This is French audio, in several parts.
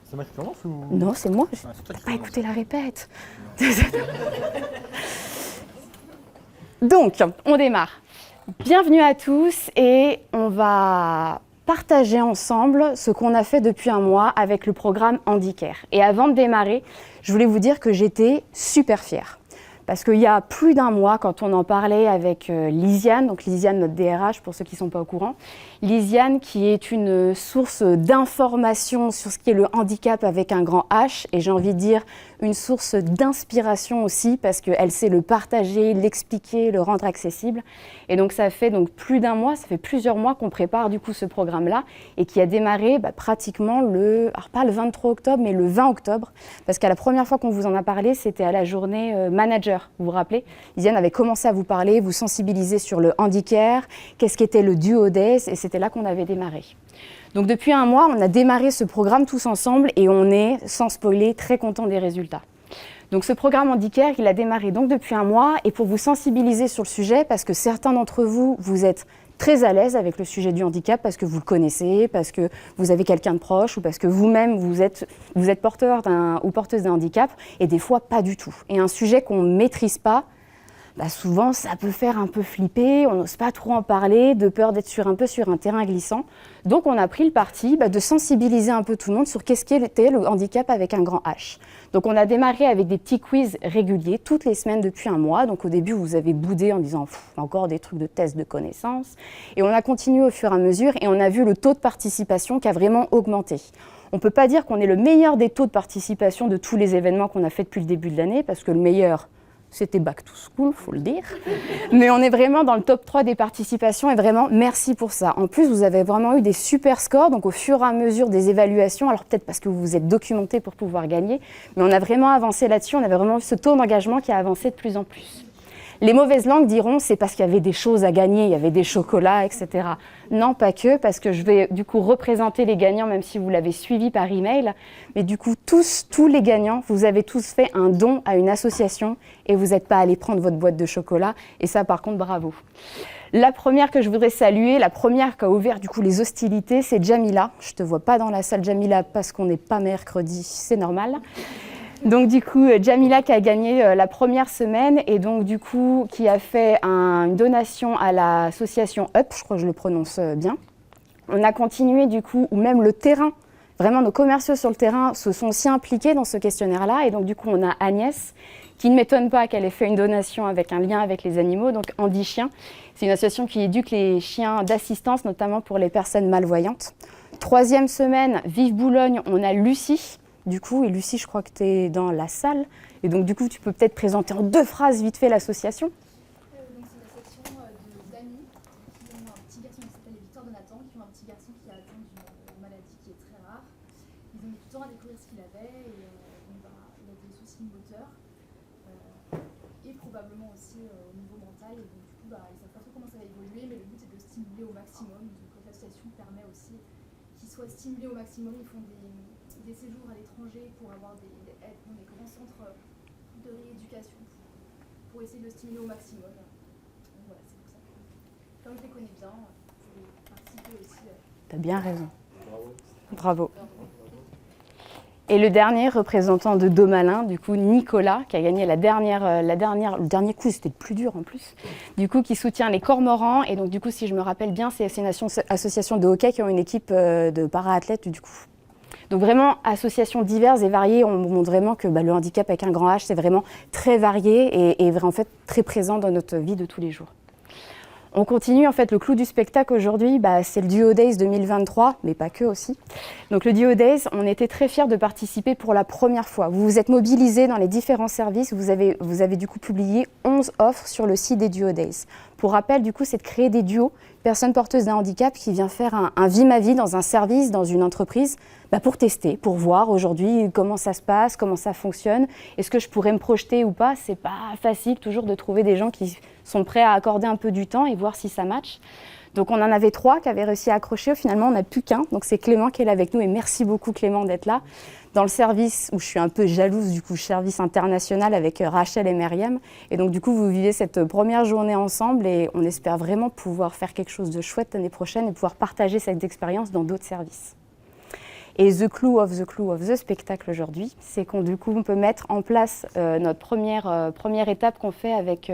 C'est moi qui commence ou... Non, c'est moi. Ah, c'est toi T'as qui pas commence. écouté la répète. Donc, on démarre. Bienvenue à tous et on va partager ensemble ce qu'on a fait depuis un mois avec le programme Handicare. Et avant de démarrer, je voulais vous dire que j'étais super fière. Parce qu'il y a plus d'un mois, quand on en parlait avec Lisiane, donc Lisiane, notre DRH, pour ceux qui ne sont pas au courant, Lisiane qui est une source d'information sur ce qu'est le handicap avec un grand H, et j'ai envie de dire une source d'inspiration aussi, parce qu'elle sait le partager, l'expliquer, le rendre accessible. Et donc ça fait donc plus d'un mois, ça fait plusieurs mois qu'on prépare du coup ce programme-là, et qui a démarré pratiquement alors pas le 23 octobre, mais le 20 octobre, parce qu'à la première fois qu'on vous en a parlé, c'était à la journée manager. Vous vous rappelez, Lisiane avait commencé à vous parler, vous sensibiliser sur le handicare, qu'est-ce qu'était le Duo Days, et c'était là qu'on avait démarré. Donc depuis un mois, on a démarré ce programme tous ensemble et on est, sans spoiler, très contents des résultats. Donc ce programme Handicare, il a démarré donc depuis un mois, et pour vous sensibiliser sur le sujet, parce que certains d'entre vous, vous êtes très à l'aise avec le sujet du handicap, parce que vous le connaissez, parce que vous avez quelqu'un de proche, ou parce que vous-même, vous êtes porteur ou porteuse d'un handicap, et des fois pas du tout. Et un sujet qu'on ne maîtrise pas, souvent ça peut faire un peu flipper, on n'ose pas trop en parler, de peur d'être un peu sur un terrain glissant. Donc on a pris le parti de sensibiliser un peu tout le monde sur qu'est-ce qu'était le handicap avec un grand H. Donc on a démarré avec des petits quiz réguliers toutes les semaines depuis un mois. Donc au début vous avez boudé en disant encore des trucs de tests de connaissances. Et on a continué au fur et à mesure et on a vu le taux de participation qui a vraiment augmenté. On ne peut pas dire qu'on est le meilleur des taux de participation de tous les événements qu'on a fait depuis le début de l'année, parce que le meilleur, c'était Back to School, il faut le dire. Mais on est vraiment dans le top 3 des participations et vraiment, merci pour ça. En plus, vous avez vraiment eu des super scores, donc au fur et à mesure des évaluations, alors peut-être parce que vous vous êtes documenté pour pouvoir gagner, mais on a vraiment avancé là-dessus, on avait vraiment eu ce taux d'engagement qui a avancé de plus en plus. Les mauvaises langues diront c'est parce qu'il y avait des choses à gagner, il y avait des chocolats, etc. Non, pas que, parce que je vais du coup représenter les gagnants, même si vous l'avez suivi par email. Mais du coup, tous les gagnants, vous avez tous fait un don à une association et vous n'êtes pas allés prendre votre boîte de chocolat. Et ça, par contre, bravo. La première que je voudrais saluer, la première qui a ouvert du coup les hostilités, c'est Jamila. Je ne te vois pas dans la salle, Jamila, parce qu'on n'est pas mercredi, c'est normal. Donc du coup, Jamila qui a gagné la première semaine et donc du coup qui a fait une donation à l'association UP, je crois que je le prononce bien. On a continué du coup, ou même le terrain, vraiment nos commerciaux sur le terrain se sont aussi impliqués dans ce questionnaire-là. Et donc du coup, on a Agnès, qui ne m'étonne pas qu'elle ait fait une donation avec un lien avec les animaux, donc Handi Chien. C'est une association qui éduque les chiens d'assistance, notamment pour les personnes malvoyantes. Troisième semaine, Vive Boulogne, on a Lucie. Du coup, et Lucie, je crois que tu es dans la salle. Et donc, du coup, tu peux peut-être présenter en 2 phrases vite fait l'association. Donc, c'est l'association d'amis qui ont un petit garçon qui s'appelle Victor Donatan, qui ont un petit garçon qui a atteint d'une maladie qui est très rare. Ils ont mis du temps à découvrir ce qu'il avait et il a des soucis moteurs et probablement aussi au niveau mental. Et donc, du coup, ils ne savent pas trop comment ça va évoluer, mais le but est de le stimuler au maximum. Donc, l'association permet aussi qu'ils soient stimulés au maximum. Ils font des séjours à l'étranger pour avoir être dans des grands centres de rééducation pour essayer de le stimuler au maximum. Donc voilà, c'est pour ça que, comme je les connais bien, je vais participer aussi. Tu as bien raison. Bravo. Et le dernier représentant de Domalin, du coup Nicolas, qui a gagné le dernier coup, c'était le plus dur en plus, du coup qui soutient les cormorans. Et donc du coup, si je me rappelle bien, c'est une association de hockey qui ont une équipe de para-athlètes du coup. Donc vraiment, associations diverses et variées, on montre vraiment que le handicap avec un grand H, c'est vraiment très varié et en fait très présent dans notre vie de tous les jours. On continue, en fait, le clou du spectacle aujourd'hui, c'est le Duo Days 2023, mais pas que aussi. Donc le Duo Days, on était très fiers de participer pour la première fois. Vous vous êtes mobilisés dans les différents services, vous avez du coup publié 11 offres sur le site des Duo Days. Pour rappel, du coup, c'est de créer des duos, personne porteuse d'un handicap qui vient faire un vie ma vie dans un service, dans une entreprise, pour tester, pour voir aujourd'hui comment ça se passe, comment ça fonctionne, est-ce que je pourrais me projeter ou pas. C'est pas facile toujours de trouver des gens qui sont prêts à accorder un peu du temps et voir si ça match. Donc on en avait 3 qui avaient réussi à accrocher, finalement on n'a plus qu'un, donc c'est Clément qui est là avec nous et merci beaucoup Clément d'être là. Dans le service où je suis un peu jalouse du coup, service international avec Rachel et Myriam. Et donc du coup vous vivez cette première journée ensemble et on espère vraiment pouvoir faire quelque chose de chouette l'année prochaine et pouvoir partager cette expérience dans d'autres services. Et the clou of the spectacle aujourd'hui, c'est qu'on du coup on peut mettre en place notre première étape qu'on fait avec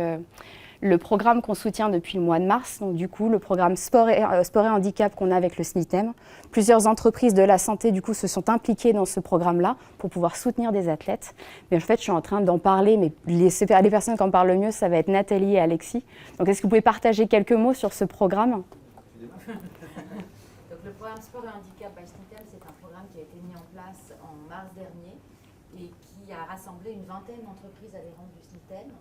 le programme qu'on soutient depuis le mois de mars, donc du coup le programme sport et handicap qu'on a avec le SNITEM. Plusieurs entreprises de la santé du coup se sont impliquées dans ce programme-là pour pouvoir soutenir des athlètes. Mais en fait, je suis en train d'en parler, mais les personnes qui en parlent le mieux, ça va être Nathalie et Alexis. Donc est-ce que vous pouvez partager quelques mots sur ce programme ? Donc le programme sport et handicap by SNITEM, c'est un programme qui a été mis en place en mars dernier et qui a rassemblé une vingtaine d'entreprises adhérentes du SNITEM.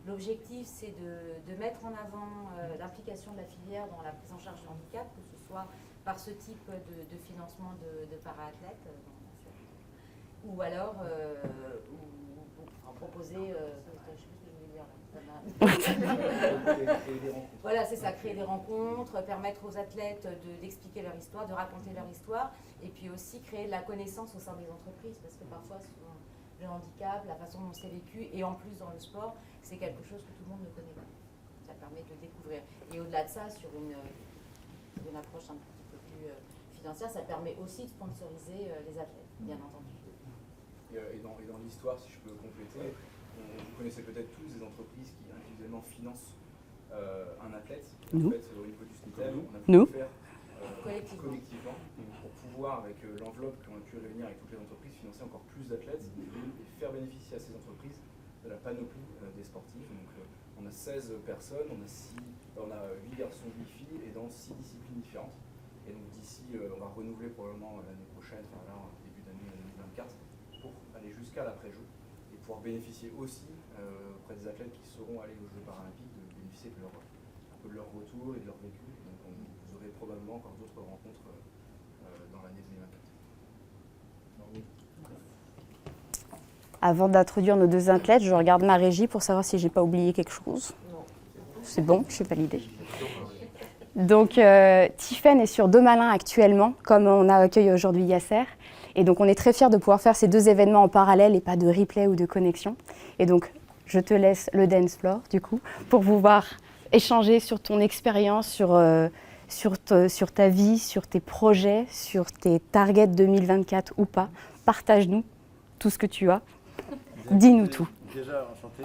L'objectif, c'est de mettre en avant l'implication de la filière dans la prise en charge du handicap, que ce soit par ce type de financement de para-athlètes, ou alors proposer, je sais plus ce que je voulais dire là. Voilà, c'est ça, créer des rencontres, permettre aux athlètes d'expliquer leur histoire, de raconter leur histoire, et puis aussi créer de la connaissance au sein des entreprises, parce que parfois, le handicap, la façon dont c'est vécu, et en plus dans le sport, c'est quelque chose que tout le monde ne connaît pas. Ça permet de découvrir. Et au-delà de ça, sur une approche un petit peu plus financière, ça permet aussi de sponsoriser les athlètes, bien entendu. Et dans l'histoire, si je peux compléter, vous connaissez peut-être tous des entreprises qui individuellement financent un athlète. En fait, au niveau du SNITEM, on a pu le faire collectivement pour pouvoir, avec l'enveloppe qu'on a pu réunir avec toutes les entreprises, financer encore plus d'athlètes et faire bénéficier à ces entreprises de la panoplie des sportifs. Donc on a 16 personnes, on a 8 garçons, 8 filles et dans 6 disciplines différentes. Et donc d'ici, on va renouveler probablement l'année prochaine, enfin là, début d'année 2024, pour aller jusqu'à l'après-jeu et pouvoir bénéficier aussi auprès des athlètes qui seront allés aux Jeux paralympiques de bénéficier de un peu de leur retour et de leur vécu. Et donc vous aurez probablement encore d'autres rencontres dans l'année 2024. Avant d'introduire nos deux athlètes, je regarde ma régie pour savoir si j'ai pas oublié quelque chose. C'est bon, je suis validée. Donc Tiffaine est sur Domalin actuellement, comme on a accueilli aujourd'hui Yasser. Et donc on est très fiers de pouvoir faire ces deux événements en parallèle et pas de replay ou de connexion. Et donc je te laisse le dance floor du coup pour pouvoir échanger sur ton expérience, sur ta vie, sur tes projets, sur tes targets 2024 ou pas. Partage-nous tout ce que tu as. Dis-nous tout. Déjà enchanté,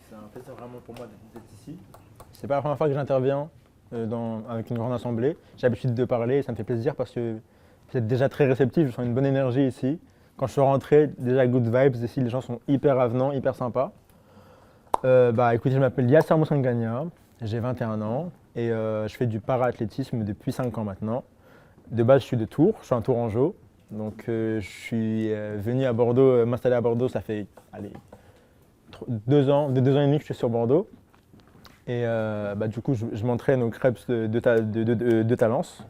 c'est un plaisir vraiment pour moi d'être ici. C'est pas la première fois que j'interviens avec une grande assemblée. J'ai l'habitude de parler et ça me fait plaisir parce que vous êtes déjà très réceptifs, je sens une bonne énergie ici. Quand je suis rentré, déjà good vibes ici, les gens sont hyper avenants, hyper sympas. Écoutez, je m'appelle Yasser Moussangania, j'ai 21 ans et je fais du para-athlétisme depuis 5 ans maintenant. De base, je suis de Tours, je suis un Tourangeau. Donc je suis venu à Bordeaux, m'installer à Bordeaux, ça fait 2 ans et demi que je suis sur Bordeaux. Et du coup, je m'entraîne au Krebs de Talence.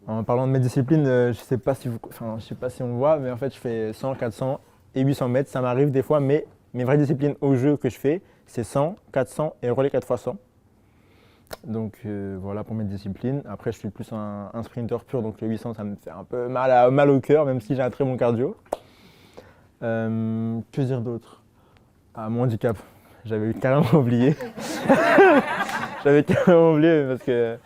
En parlant de mes disciplines, je ne sais pas si on voit, mais en fait, je fais 100, 400 et 800 mètres. Ça m'arrive des fois, mais mes vraies disciplines au jeu que je fais, c'est 100, 400 et relais 4x100. Donc voilà pour mes disciplines. Après, je suis plus un sprinter pur, donc le 800, ça me fait un peu mal au cœur, même si j'ai un très bon cardio. Que dire d'autre ? Mon handicap, j'avais carrément oublié. J'avais carrément oublié parce que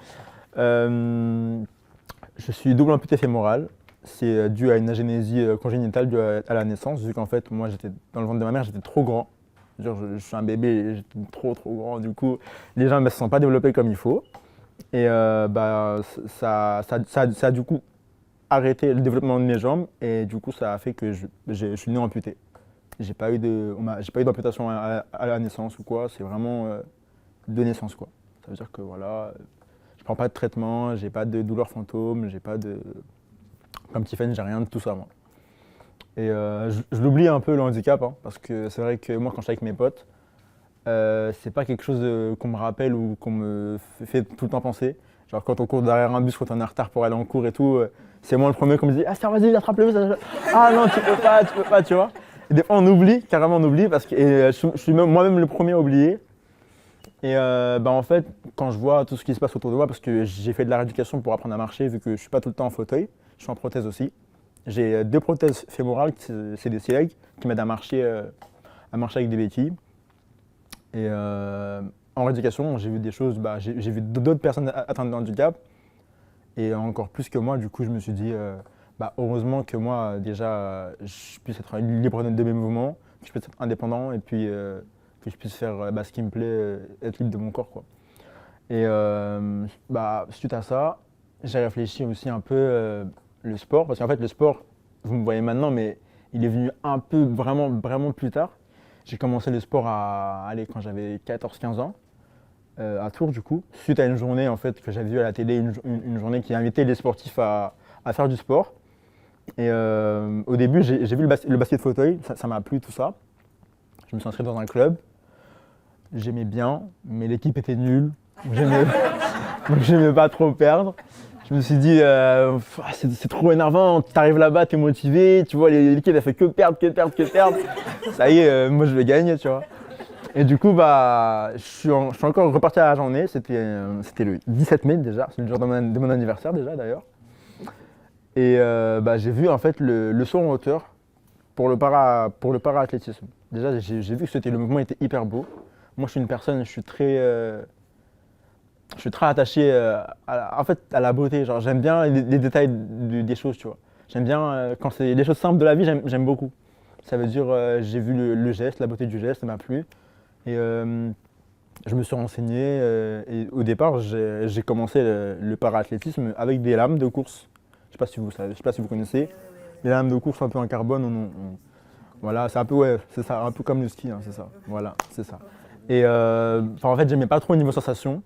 je suis double amputé fémoral. C'est dû à une agénésie congénitale due à la naissance, vu qu'en fait, moi, j'étais dans le ventre de ma mère, j'étais trop grand. Je suis un bébé et j'étais trop grand, du coup les jambes ne se sont pas développées comme il faut et ça a du coup arrêté le développement de mes jambes et du coup ça a fait que je suis né amputé. J'ai pas eu d'amputation à la naissance ou quoi, c'est vraiment de naissance quoi. Ça veut dire que voilà, je prends pas de traitement, j'ai pas de douleur fantôme, j'ai pas de... Comme Tiffaine, j'ai rien de tout ça moi. Et je l'oublie un peu le handicap, hein, parce que c'est vrai que moi quand je suis avec mes potes, c'est pas quelque chose qu'on me rappelle ou qu'on me fait tout le temps penser. Genre quand on court derrière un bus, quand on est en retard pour aller en cours et tout, c'est moi le premier qu'on me dit « Ah tiens vas-y, attrape-le !» Ah non, tu peux pas, tu vois. Et des fois on oublie, carrément on oublie, parce que je suis moi-même le premier à oublier. Et en fait, quand je vois tout ce qui se passe autour de moi, parce que j'ai fait de la rééducation pour apprendre à marcher, vu que je suis pas tout le temps en fauteuil, je suis en prothèse aussi. J'ai 2 prothèses fémorales, c'est des CEG, qui m'aident à marcher avec des béquilles. Et en rééducation, j'ai vu des choses, j'ai vu d'autres personnes atteintes de handicap. Et encore plus que moi, du coup, je me suis dit, Bah, heureusement que moi, déjà, je puisse être libre de mes mouvements, que je puisse être indépendant et puis que je puisse faire ce qui me plaît, être libre de mon corps, quoi. Et bah, suite à ça, j'ai réfléchi aussi un peu le sport, parce qu'en fait, le sport, vous me voyez maintenant, mais il est venu un peu vraiment plus tard. J'ai commencé le sport quand j'avais 14-15 ans, à Tours du coup, suite à une journée en fait, que j'avais vue à la télé, une journée qui invitait les sportifs à faire du sport. Et au début, j'ai vu le basket fauteuil, ça m'a plu tout ça. Je me suis inscrit dans un club, j'aimais bien, mais l'équipe était nulle, donc j'aimais pas trop perdre. Je me suis dit, c'est trop énervant, t'arrives là-bas, t'es motivé, tu vois, l'équipe elle fait que perdre. Ça y est, moi je vais gagner, tu vois. Et du coup, bah, je suis encore reparti à la journée, c'était le 17 mai déjà, c'est le jour de mon anniversaire déjà d'ailleurs. Et bah, j'ai vu en fait le saut en hauteur pour le para-athlétisme. Déjà, j'ai vu que le mouvement était hyper beau. Moi, je suis une personne, je suis très attaché en fait, à la beauté. Genre, j'aime bien les détails des choses, tu vois. J'aime bien, quand c'est les choses simples de la vie, j'aime beaucoup. Ça veut dire, j'ai vu le geste, la beauté du geste, ça m'a plu. Et je me suis renseigné. Et au départ, j'ai commencé le para-athlétisme avec des lames de course. Je ne sais pas si vous connaissez. Les lames de course un peu en carbone, voilà, c'est un peu, ouais, c'est ça, un peu comme le ski, hein, c'est ça. Voilà, c'est ça. Et en fait, j'aimais pas trop au niveau sensation.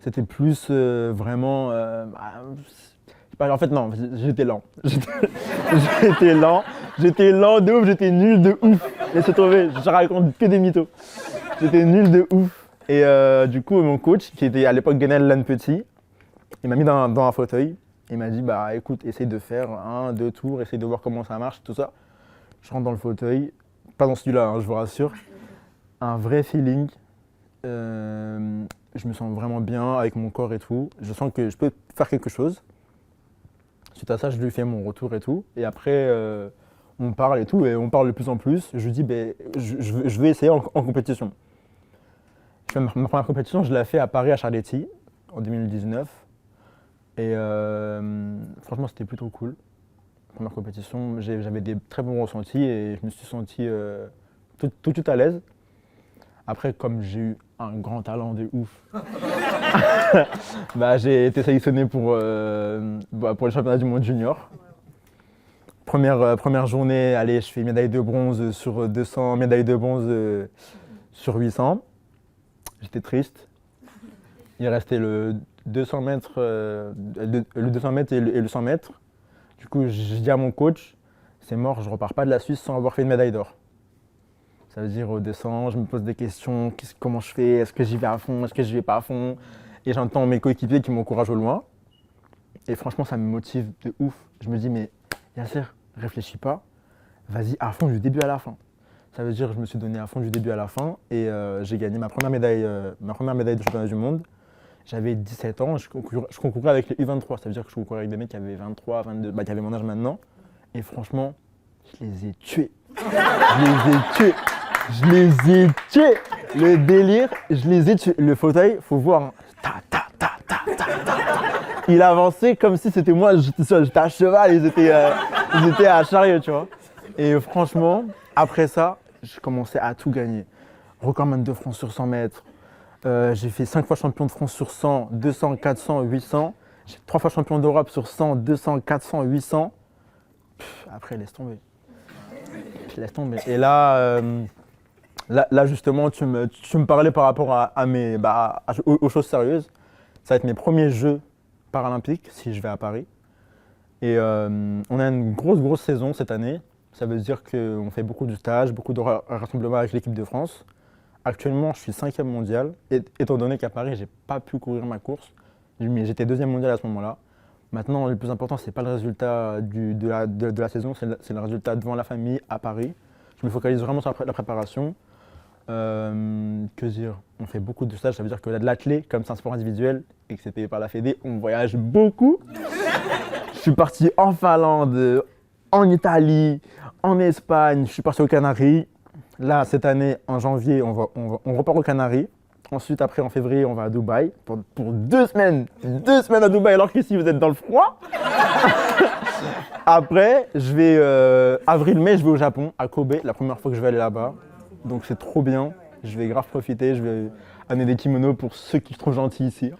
C'était plus vraiment. En fait, non, j'étais lent. J'étais lent de ouf, j'étais nul de ouf. Laissez tomber, je raconte que des mythos. J'étais nul de ouf. Et du coup, mon coach, qui était à l'époque Guenel Lannes Petit, il m'a mis dans un fauteuil. Il m'a dit, bah écoute, essaye de faire 1-2 tours, essaye de voir comment ça marche, tout ça. Je rentre dans le fauteuil, pas dans celui-là, hein, je vous rassure. Un vrai feeling. Je me sens vraiment bien avec mon corps et tout. Je sens que je peux faire quelque chose. Suite à ça, je lui fais mon retour et tout. Et après, on parle et tout, et on parle de plus en plus. Je lui dis, je vais essayer en compétition. Je fais ma première compétition, je l'ai fait à Paris, à Charletti, en 2019. Et franchement, c'était plutôt cool. Première compétition, j'avais des très bons ressentis et je me suis senti tout de suite à l'aise. Après, comme j'ai eu un grand talent de ouf, bah, j'ai été sélectionné pour le championnat du monde junior. Première journée, allez, je fais médaille de bronze sur 200, médaille de bronze sur 800. J'étais triste. Il restait le 200 mètres, le 200 mètres et le 100 mètres. Du coup, je dis à mon coach, c'est mort, je repars pas de la Suisse sans avoir fait une médaille d'or. Ça veut dire au descend, je me pose des questions, comment je fais, est-ce que j'y vais à fond, est-ce que j'y vais pas à fond. Et j'entends mes coéquipiers qui m'encouragent au loin. Et franchement, ça me motive de ouf. Je me dis, mais Yasser, réfléchis pas, vas-y à fond du début à la fin. Ça veut dire que je me suis donné à fond du début à la fin et j'ai gagné ma première médaille de championnat du monde. J'avais 17 ans, je concourais avec les U23, ça veut dire que je concourais avec des mecs qui avaient 23, 22, qui avaient mon âge maintenant. Et franchement, je les ai tués. Je les ai tués. Le délire, je les ai tués. Le fauteuil, faut voir. Il avançait comme si c'était moi, j'étais à cheval, ils étaient à chariot, tu vois. Et franchement, après ça, je commençais à tout gagner. Recordman de France sur 100 mètres. J'ai fait 5 fois champion de France sur 100, 200, 400, 800. J'ai 3 fois champion d'Europe sur 100, 200, 400, 800. Après, laisse tomber. Et là, justement, tu me parlais par rapport aux choses sérieuses. Ça va être mes premiers Jeux paralympiques si je vais à Paris. Et on a une grosse saison cette année. Ça veut dire qu'on fait beaucoup de stages, beaucoup de rassemblements avec l'équipe de France. Actuellement, je suis 5e mondial, étant donné qu'à Paris, j'ai pas pu courir ma course, mais j'étais 2e mondial à ce moment-là. Maintenant, le plus important, c'est pas le résultat de la saison, c'est le résultat devant la famille à Paris. Je me focalise vraiment sur la préparation. Que dire, on fait beaucoup de stages, ça veut dire que l'athlé, comme c'est un sport individuel et que c'était par la Fédé, on voyage beaucoup. Je suis parti en Finlande, en Italie, en Espagne, je suis parti aux Canaries. Là, cette année, en janvier, on repart aux Canaries. Ensuite, après, en février, on va à Dubaï pour 2 semaines. 2 semaines à Dubaï, alors qu'ici, vous êtes dans le froid. Après, je vais avril-mai, je vais au Japon, à Kobe, la première fois que je vais aller là-bas. Donc c'est trop bien. Je vais grave profiter. Je vais amener des kimonos pour ceux qui sont trop gentils ici.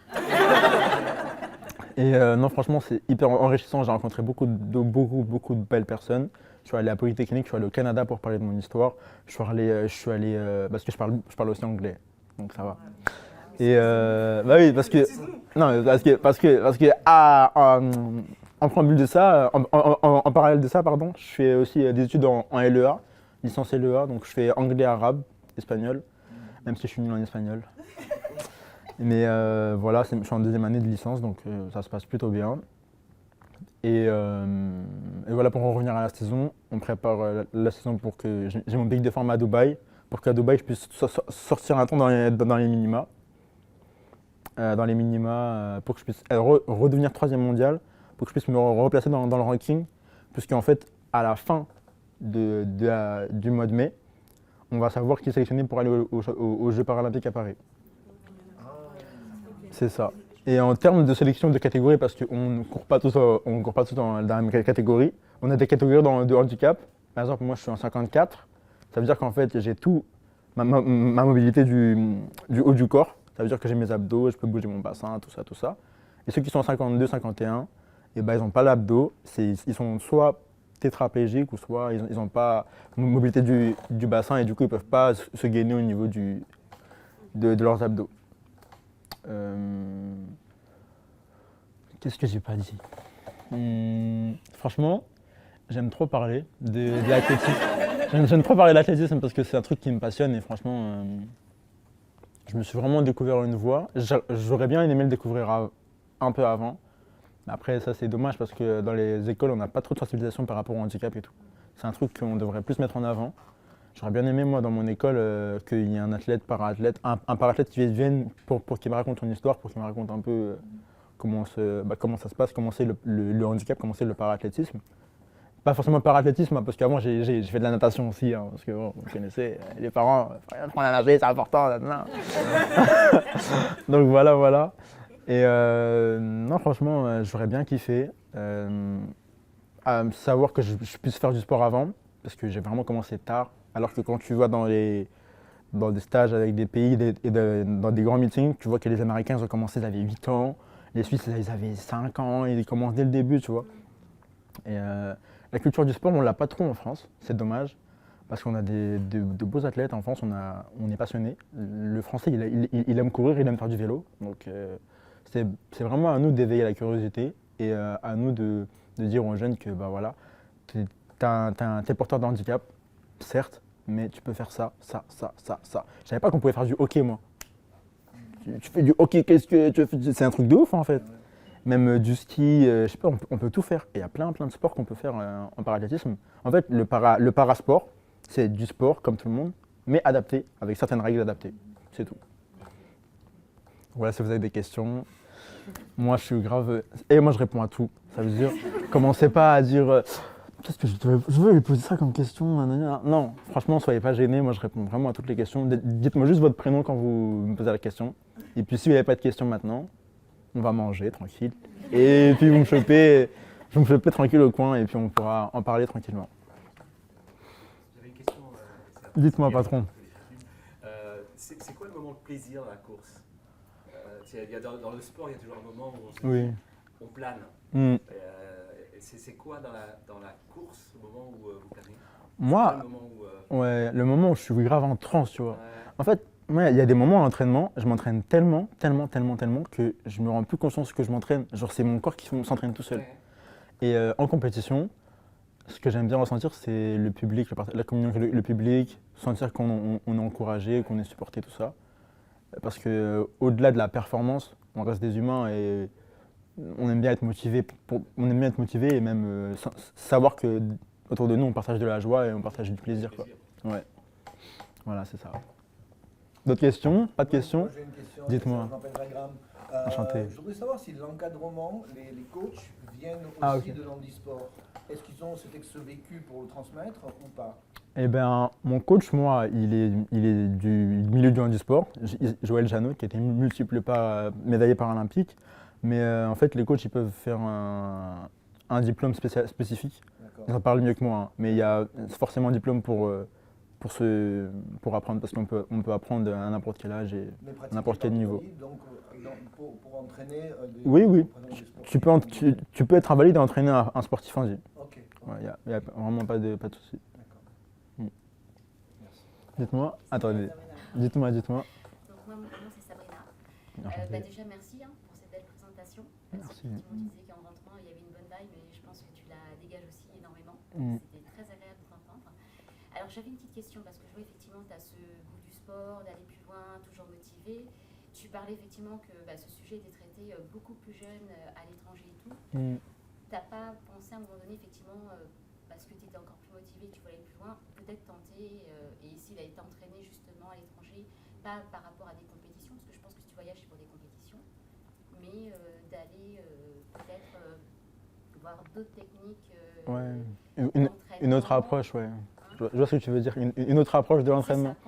Et non, franchement, c'est hyper enrichissant. J'ai rencontré beaucoup de belles personnes. Je suis allé à Polytechnique, je suis allé au Canada pour parler de mon histoire. Je suis allé parce que je parle aussi anglais, donc ça va. Et bah oui, parce que non, parce que en préambule de ça, en parallèle de ça, pardon, je fais aussi des études en LEA, licence LEA, donc je fais anglais, arabe, espagnol, même si je suis nul en espagnol. Mais voilà, je suis en deuxième année de licence, donc ça se passe plutôt bien. Et voilà, pour en revenir à la saison, on prépare la saison pour que j'ai mon pic de forme à Dubaï, pour qu'à Dubaï je puisse sortir un temps dans les minima. Pour que je puisse redevenir 3e mondial, pour que je puisse me replacer dans le ranking, puisqu'en fait, à la fin du mois de mai, on va savoir qui est sélectionné pour aller aux Jeux paralympiques à Paris. C'est ça. Et en termes de sélection de catégories, parce qu'on ne court pas tous dans la même catégorie, on a des catégories de handicap. Par exemple, moi je suis en 54, ça veut dire qu'en fait j'ai tout, ma mobilité du haut du corps. Ça veut dire que j'ai mes abdos, je peux bouger mon bassin, tout ça. Et ceux qui sont en 52, 51, et ben, ils n'ont pas l'abdos, ils sont soit tétraplégiques ou soit ils n'ont pas une mobilité du bassin et du coup ils ne peuvent pas se gainer au niveau de leurs abdos. Qu'est-ce que j'ai pas dit? Franchement, j'aime trop parler de l'athlétisme. J'aime trop parler de l'athlétisme parce que c'est un truc qui me passionne et franchement, je me suis vraiment découvert une voie. J'aurais bien aimé le découvrir un peu avant. Mais après, ça c'est dommage parce que dans les écoles, on n'a pas trop de sensibilisation par rapport au handicap et tout. C'est un truc qu'on devrait plus mettre en avant. J'aurais bien aimé, moi, dans mon école, qu'il y ait un athlète, un para-athlète qui vienne pour qu'il me raconte une histoire, pour qu'il me raconte un peu comment ça se passe, comment c'est le handicap, comment c'est le para-athlétisme. Pas forcément le para-athlétisme, parce qu'avant j'ai fait de la natation aussi, hein, parce que bon, vous connaissez, les parents, apprendre à nager, c'est important. Donc voilà. Et non, franchement, j'aurais bien kiffé à savoir que je puisse faire du sport avant, parce que j'ai vraiment commencé tard. Alors que quand tu vas dans des stages avec des pays dans des grands meetings, tu vois que les Américains ils ont commencé, ils avaient 8 ans, les Suisses ils avaient 5 ans, ils commencent dès le début, tu vois. Et la culture du sport, on ne l'a pas trop en France, c'est dommage, parce qu'on a de beaux athlètes en France, on est passionné. Le Français, il aime courir, il aime faire du vélo, donc c'est vraiment à nous d'éveiller la curiosité et à nous de dire aux jeunes que bah, voilà, t'es porteur de handicap, certes, mais tu peux faire ça. Je savais pas qu'on pouvait faire du hockey, moi. Tu fais du hockey, qu'est-ce que tu fais? C'est un truc de ouf, en fait. Même du ski, je sais pas, on peut tout faire. Et il y a plein de sports qu'on peut faire en paraathlétisme. En fait, le parasport, c'est du sport, comme tout le monde, mais adapté, avec certaines règles adaptées. C'est tout. Voilà, si vous avez des questions. Moi, je suis grave... Et moi, je réponds à tout. Ça veut dire, commencez pas à dire... Qu'est-ce que je veux lui poser ça comme question? Non, franchement, soyez pas gênés. Moi, je réponds vraiment à toutes les questions. Dites-moi juste votre prénom quand vous me posez la question. Et puis, si vous n'avez pas de questions maintenant, on va manger tranquille. Et puis, vous me chopez tranquille au coin et puis on pourra en parler tranquillement. J'avais une question. Dites-moi, patron. C'est quoi le moment de plaisir dans la course? Dans le sport, il y a toujours un moment où on plane. C'est quoi dans la course, le moment où vous planez? Moi, le moment où je suis grave en transe, tu vois. Ouais. En fait, moi, il y a des moments à l'entraînement, je m'entraîne tellement que je me rends plus conscience que je m'entraîne. Genre, c'est mon corps qui s'entraîne tout seul. Ouais. Et en compétition, ce que j'aime bien ressentir, c'est le public, la communion avec le public, sentir qu'on est encouragé, qu'on est supporté, tout ça. Parce qu'au-delà de la performance, on reste des humains et on aime bien être motivé, et même savoir que autour de nous on partage de la joie et on partage du plaisir, quoi. Ouais. Voilà, c'est ça. D'autres questions? Pas de questions? J'ai une question. Dites-moi. Je m'appelle Ragram. Enchanté. Je voudrais savoir si l'encadrement, les coachs viennent aussi de l'handisport. Est-ce qu'ils ont ce vécu pour le transmettre ou pas? Eh bien, mon coach, moi, il est du milieu du handisport, Joël Janot, qui a été multiple médaillé paralympique. Mais en fait, les coachs, ils peuvent faire un diplôme spécifique. D'accord. Ça parle mieux que moi, hein. Mais il y a forcément un diplôme pour apprendre, parce on peut apprendre à n'importe quel âge et Mais pratiquer n'importe quel par niveau. libre, donc, pour entraîner Oui, des sportifs. tu peux être invalide et entraîner un sportif en vie. Ok. Il n'y a vraiment pas de souci. D'accord. Merci. Dites-moi, attendez, dites-moi. Donc moi c'est Sabrina. Déjà merci pour cette belle présentation. Parce Merci. qu'effectivement, tu disais qu'en rentrant il y avait une bonne vibe, mais je pense que tu la dégages aussi énormément. C'était très agréable de t'entendre. Alors j'avais une petite question parce que je vois effectivement tu as ce goût du sport, d'aller plus loin, toujours motivé. Tu parlais effectivement que ce sujet était traité beaucoup plus jeune à l'étranger et tout. T'as pas pensé à un moment donné effectivement parce que tu étais encore plus motivé, tu voulais aller plus loin, peut-être tenter et essayer d'aller t'entraîner justement à l'étranger, pas par rapport à des compétitions, parce que je pense que si tu voyages c'est pour des compétitions, mais d'aller peut-être voir d'autres techniques. Une autre approche, ouais. Je vois ce que tu veux dire, une autre approche de l'entraînement.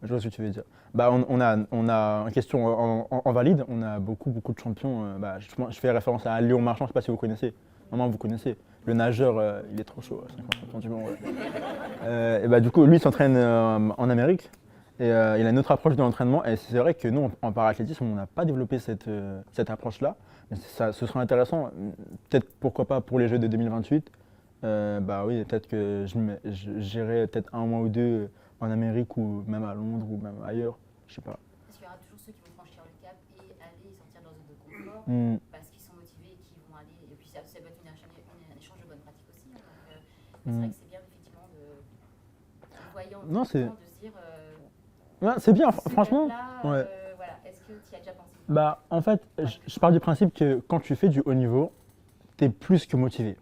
Je vois ce que tu veux dire. On a en question en valide, on a beaucoup de champions. Je fais référence à Léon Marchand, je ne sais pas si vous connaissez. Normalement, vous connaissez. Le nageur, il est trop chaud, 50 champions du monde. Ouais. Du coup, lui, il s'entraîne en Amérique. Et il a une autre approche de l'entraînement. Et c'est vrai que nous, en paraathlétisme, on n'a pas développé cette approche-là. Mais ce serait intéressant, peut-être pourquoi pas pour les Jeux de 2028. Oui, peut-être que j'irai peut-être un mois ou deux en Amérique ou même à Londres ou même ailleurs, je sais pas. Parce qu'il y aura toujours ceux qui vont franchir le cap et aller sortir de leur zone de confort parce qu'ils sont motivés et qu'ils vont aller. Et puis ça peut être un échange de bonnes pratiques aussi. Donc, c'est vrai que c'est bien effectivement en voyant de se dire. C'est bien, franchement. Voilà. Est-ce que tu y as déjà pensé? En fait, je pars du principe que quand tu fais du haut niveau, tu es plus que motivé.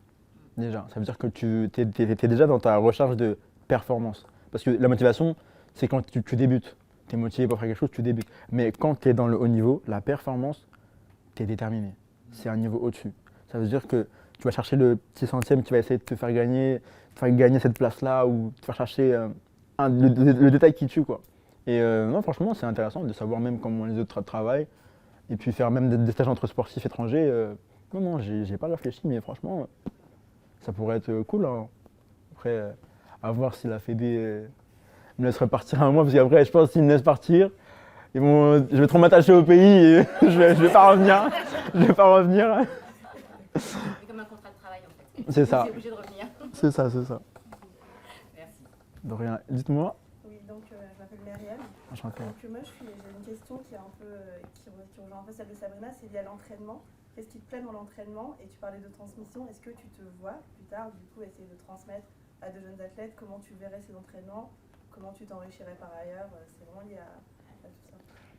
Déjà, ça veut dire que tu es déjà dans ta recherche de performance. Parce que la motivation, c'est quand tu débutes. Tu es motivé pour faire quelque chose, tu débutes. Mais quand tu es dans le haut niveau, la performance, tu es déterminé. C'est un niveau au-dessus. Ça veut dire que tu vas chercher le petit centième qui va essayer de te faire gagner cette place-là ou te faire chercher le détail qui tue, quoi. Et non, franchement, c'est intéressant de savoir même comment les autres travaillent. Et puis faire même des stages entre sportifs étrangers. Non, j'ai pas réfléchi, mais franchement, ça pourrait être cool. Hein. Après, à voir si la Fédé me laisserait partir un mois, parce qu'après, je pense qu'ils me laissent partir, je vais trop m'attacher au pays et je vais pas revenir. C'est comme un contrat de travail en fait. C'est ça. Tu es obligé de revenir. C'est ça. Merci. De rien. Dites-moi. Oui, donc je m'appelle Myriam. Enchanté. Donc moi j'ai une question qui rejoint un peu celle de Sabrina, c'est lié à l'entraînement. Qu'est-ce qui te plaît dans l'entraînement? Et tu parlais de transmission, est-ce que tu te vois plus tard du coup essayer de transmettre à de jeunes athlètes? Comment tu verrais ces entraînements? Comment tu t'enrichirais par ailleurs? C'est vraiment lié à tout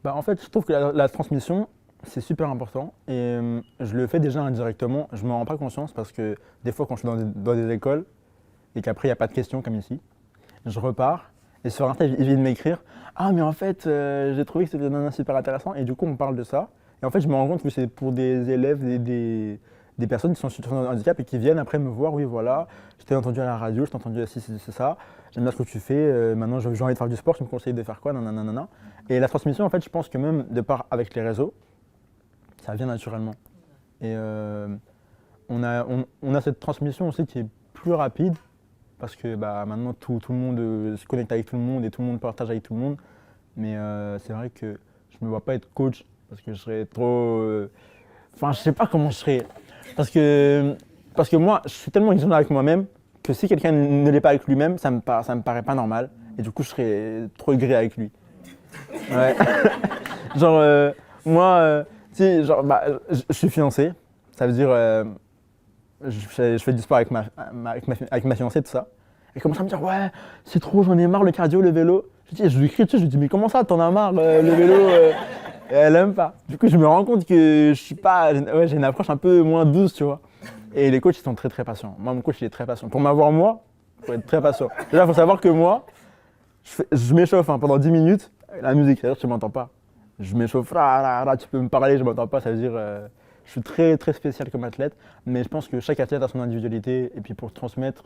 ça. En fait, je trouve que la transmission, c'est super important. Et je le fais déjà indirectement. Je ne m'en rends pas conscience parce que des fois, quand je suis dans des écoles et qu'après, il n'y a pas de questions comme ici, je repars et sur Insta, ils viennent m'écrire « Ah, mais en fait, j'ai trouvé que c'était super intéressant. » Et du coup, on parle de ça. Et en fait, je me rends compte que c'est pour des élèves, des personnes qui sont en situation de handicap et qui viennent après me voir, oui voilà, je t'ai entendu à la radio, je t'ai entendu ici, c'est ça, j'aime bien ce que tu fais, maintenant j'ai envie de faire du sport, tu me conseilles de faire quoi, nanana. Et la transmission, en fait, je pense que même de part avec les réseaux, ça vient naturellement. Et on a cette transmission aussi qui est plus rapide, parce que maintenant tout le monde se connecte avec tout le monde et tout le monde partage avec tout le monde. Mais c'est vrai que je ne me vois pas être coach, parce que je serais trop... Enfin, je sais pas comment je serais. Parce que moi, je suis tellement exigeant avec moi-même que si quelqu'un ne l'est pas avec lui-même, ça me paraît pas normal. Et du coup, je serais trop aigri avec lui. Ouais. Moi, tu sais, je suis fiancé. Ça veut dire, je fais du sport avec ma fiancée, tout ça. Elle commence à me dire, ouais, c'est trop, j'en ai marre, le cardio, le vélo. Je lui crie dessus, je lui dis, mais comment ça, t'en as marre, le vélo Et elle aime pas. Du coup, je me rends compte que je suis pas. Ouais, j'ai une approche un peu moins douce, tu vois. Et les coachs, ils sont très très patients. Moi, mon coach, il est très patient. Pour m'avoir, moi, il faut être très patient. Déjà, il faut savoir que moi, je m'échauffe pendant 10 minutes. La musique, c'est-à-dire que tu m'entends pas. Je m'échauffe, tu peux me parler, je m'entends pas. Ça veut dire, je suis très très spécial comme athlète. Mais je pense que chaque athlète a son individualité. Et puis pour transmettre,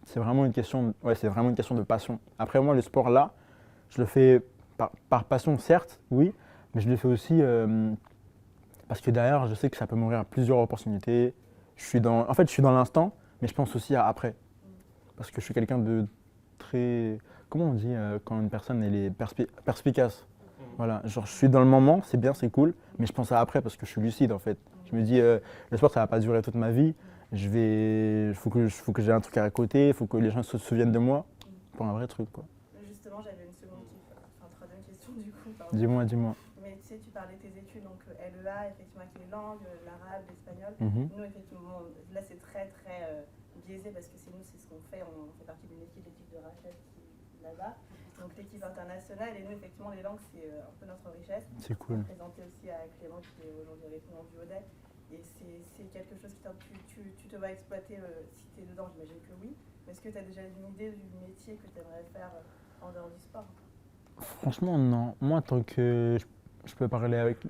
c'est vraiment une question de passion. Après, moi, le sport là, je le fais par passion, certes, oui. Mais je le fais aussi parce que derrière, je sais que ça peut m'ouvrir plusieurs opportunités en fait, je suis dans l'instant, mais je pense aussi à après. Parce que je suis quelqu'un de très... Comment on dit quand une personne elle est perspicace? Voilà, genre je suis dans le moment, c'est bien, c'est cool, mais je pense à après parce que je suis lucide en fait. Je me dis, le sport ça va pas durer toute ma vie, faut que j'ai un truc à côté, il faut que les gens se souviennent de moi pour un vrai truc quoi. Justement, j'avais une troisième question du coup. Dis-moi. Mais tu sais, tu parlais de tes études, donc LEA, effectivement avec les langues, l'arabe, l'espagnol. Nous, effectivement, là c'est très biaisé parce que c'est ce qu'on fait, on fait partie d'une équipe, l'équipe de Rachel qui est là-bas. Donc l'équipe internationale, et nous effectivement les langues c'est un peu notre richesse. C'est cool. Présenté aussi à Clément qui est aujourd'hui répondant du ODEC. Et c'est quelque chose que tu te vas exploiter si tu es dedans, j'imagine que oui. Mais est-ce que tu as déjà une idée du métier que tu aimerais faire en dehors du sport? Franchement non. Moi tant que je peux parler avec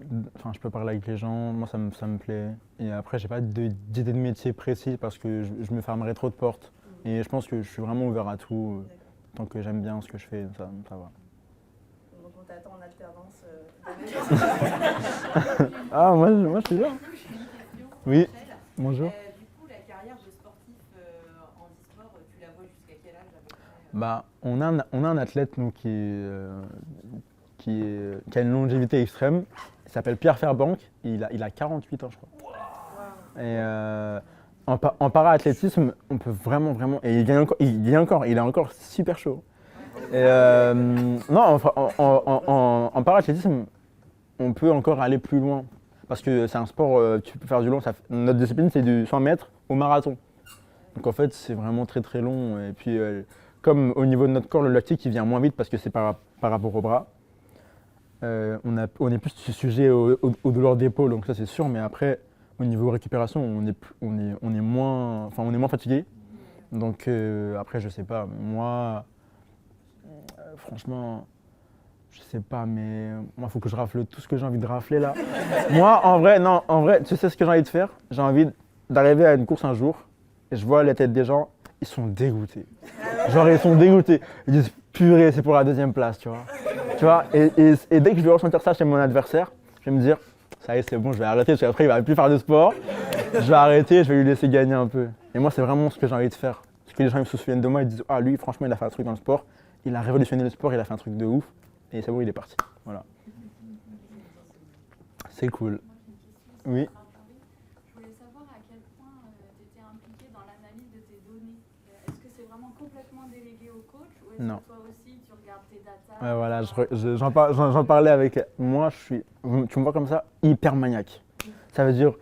les gens, moi ça me plaît. Et après j'ai pas d'idée de métier précis parce que je me fermerais trop de portes. Et je pense que je suis vraiment ouvert à tout. Tant que j'aime bien ce que je fais, ça va. Donc on t'attend en alternance. Ah, moi je suis là. Oui, bonjour. Du coup, la carrière de sportif en e-sport, tu la vois jusqu'à quel âge à peu près? Bah, on a un athlète nous, qui a une longévité extrême. Il s'appelle Pierre Fairbank. Il a 48 ans, je crois. Et en para-athlétisme, on peut vraiment, et il est encore super chaud. Et non, en para-athlétisme, on peut encore aller plus loin. Parce que c'est un sport, tu peux faire du long. Notre discipline, c'est du 100 mètres au marathon. Donc en fait, c'est vraiment très long. Et puis, comme au niveau de notre corps, le lactique, il vient moins vite parce que c'est par rapport au bras. On est plus sujet aux douleurs d'épaule, donc ça c'est sûr. Mais après, au niveau récupération, on est moins fatigué. Donc après, je sais pas. Moi, franchement, je sais pas, mais moi, il faut que je rafle tout ce que j'ai envie de rafler là. Moi, en vrai, tu sais ce que j'ai envie de faire? J'ai envie d'arriver à une course un jour et je vois la tête des gens, ils sont dégoûtés. Genre, ils sont dégoûtés. Ils disent, purée, c'est pour la 2e place, tu vois. Et dès que je vais ressentir ça chez mon adversaire, je vais me dire, ça y est, c'est bon, je vais arrêter parce qu'après, il va plus faire de sport. Je vais arrêter, je vais lui laisser gagner un peu. Et moi, c'est vraiment ce que j'ai envie de faire. Parce que les gens ils se souviennent de moi, ils disent, ah, lui, franchement, il a fait un truc dans le sport. Il a révolutionné le sport, il a fait un truc de ouf. Et c'est bon, il est parti. Voilà. C'est cool. Oui. Je voulais savoir à quel point tu étais impliqué dans l'analyse de tes données. Est-ce que c'est vraiment complètement délégué au coach ou est-ce que toi aussi tu regardes tes datas? Ouais, voilà, j'en parlais avec moi. Tu me vois comme ça, hyper maniaque. Ça veut dire,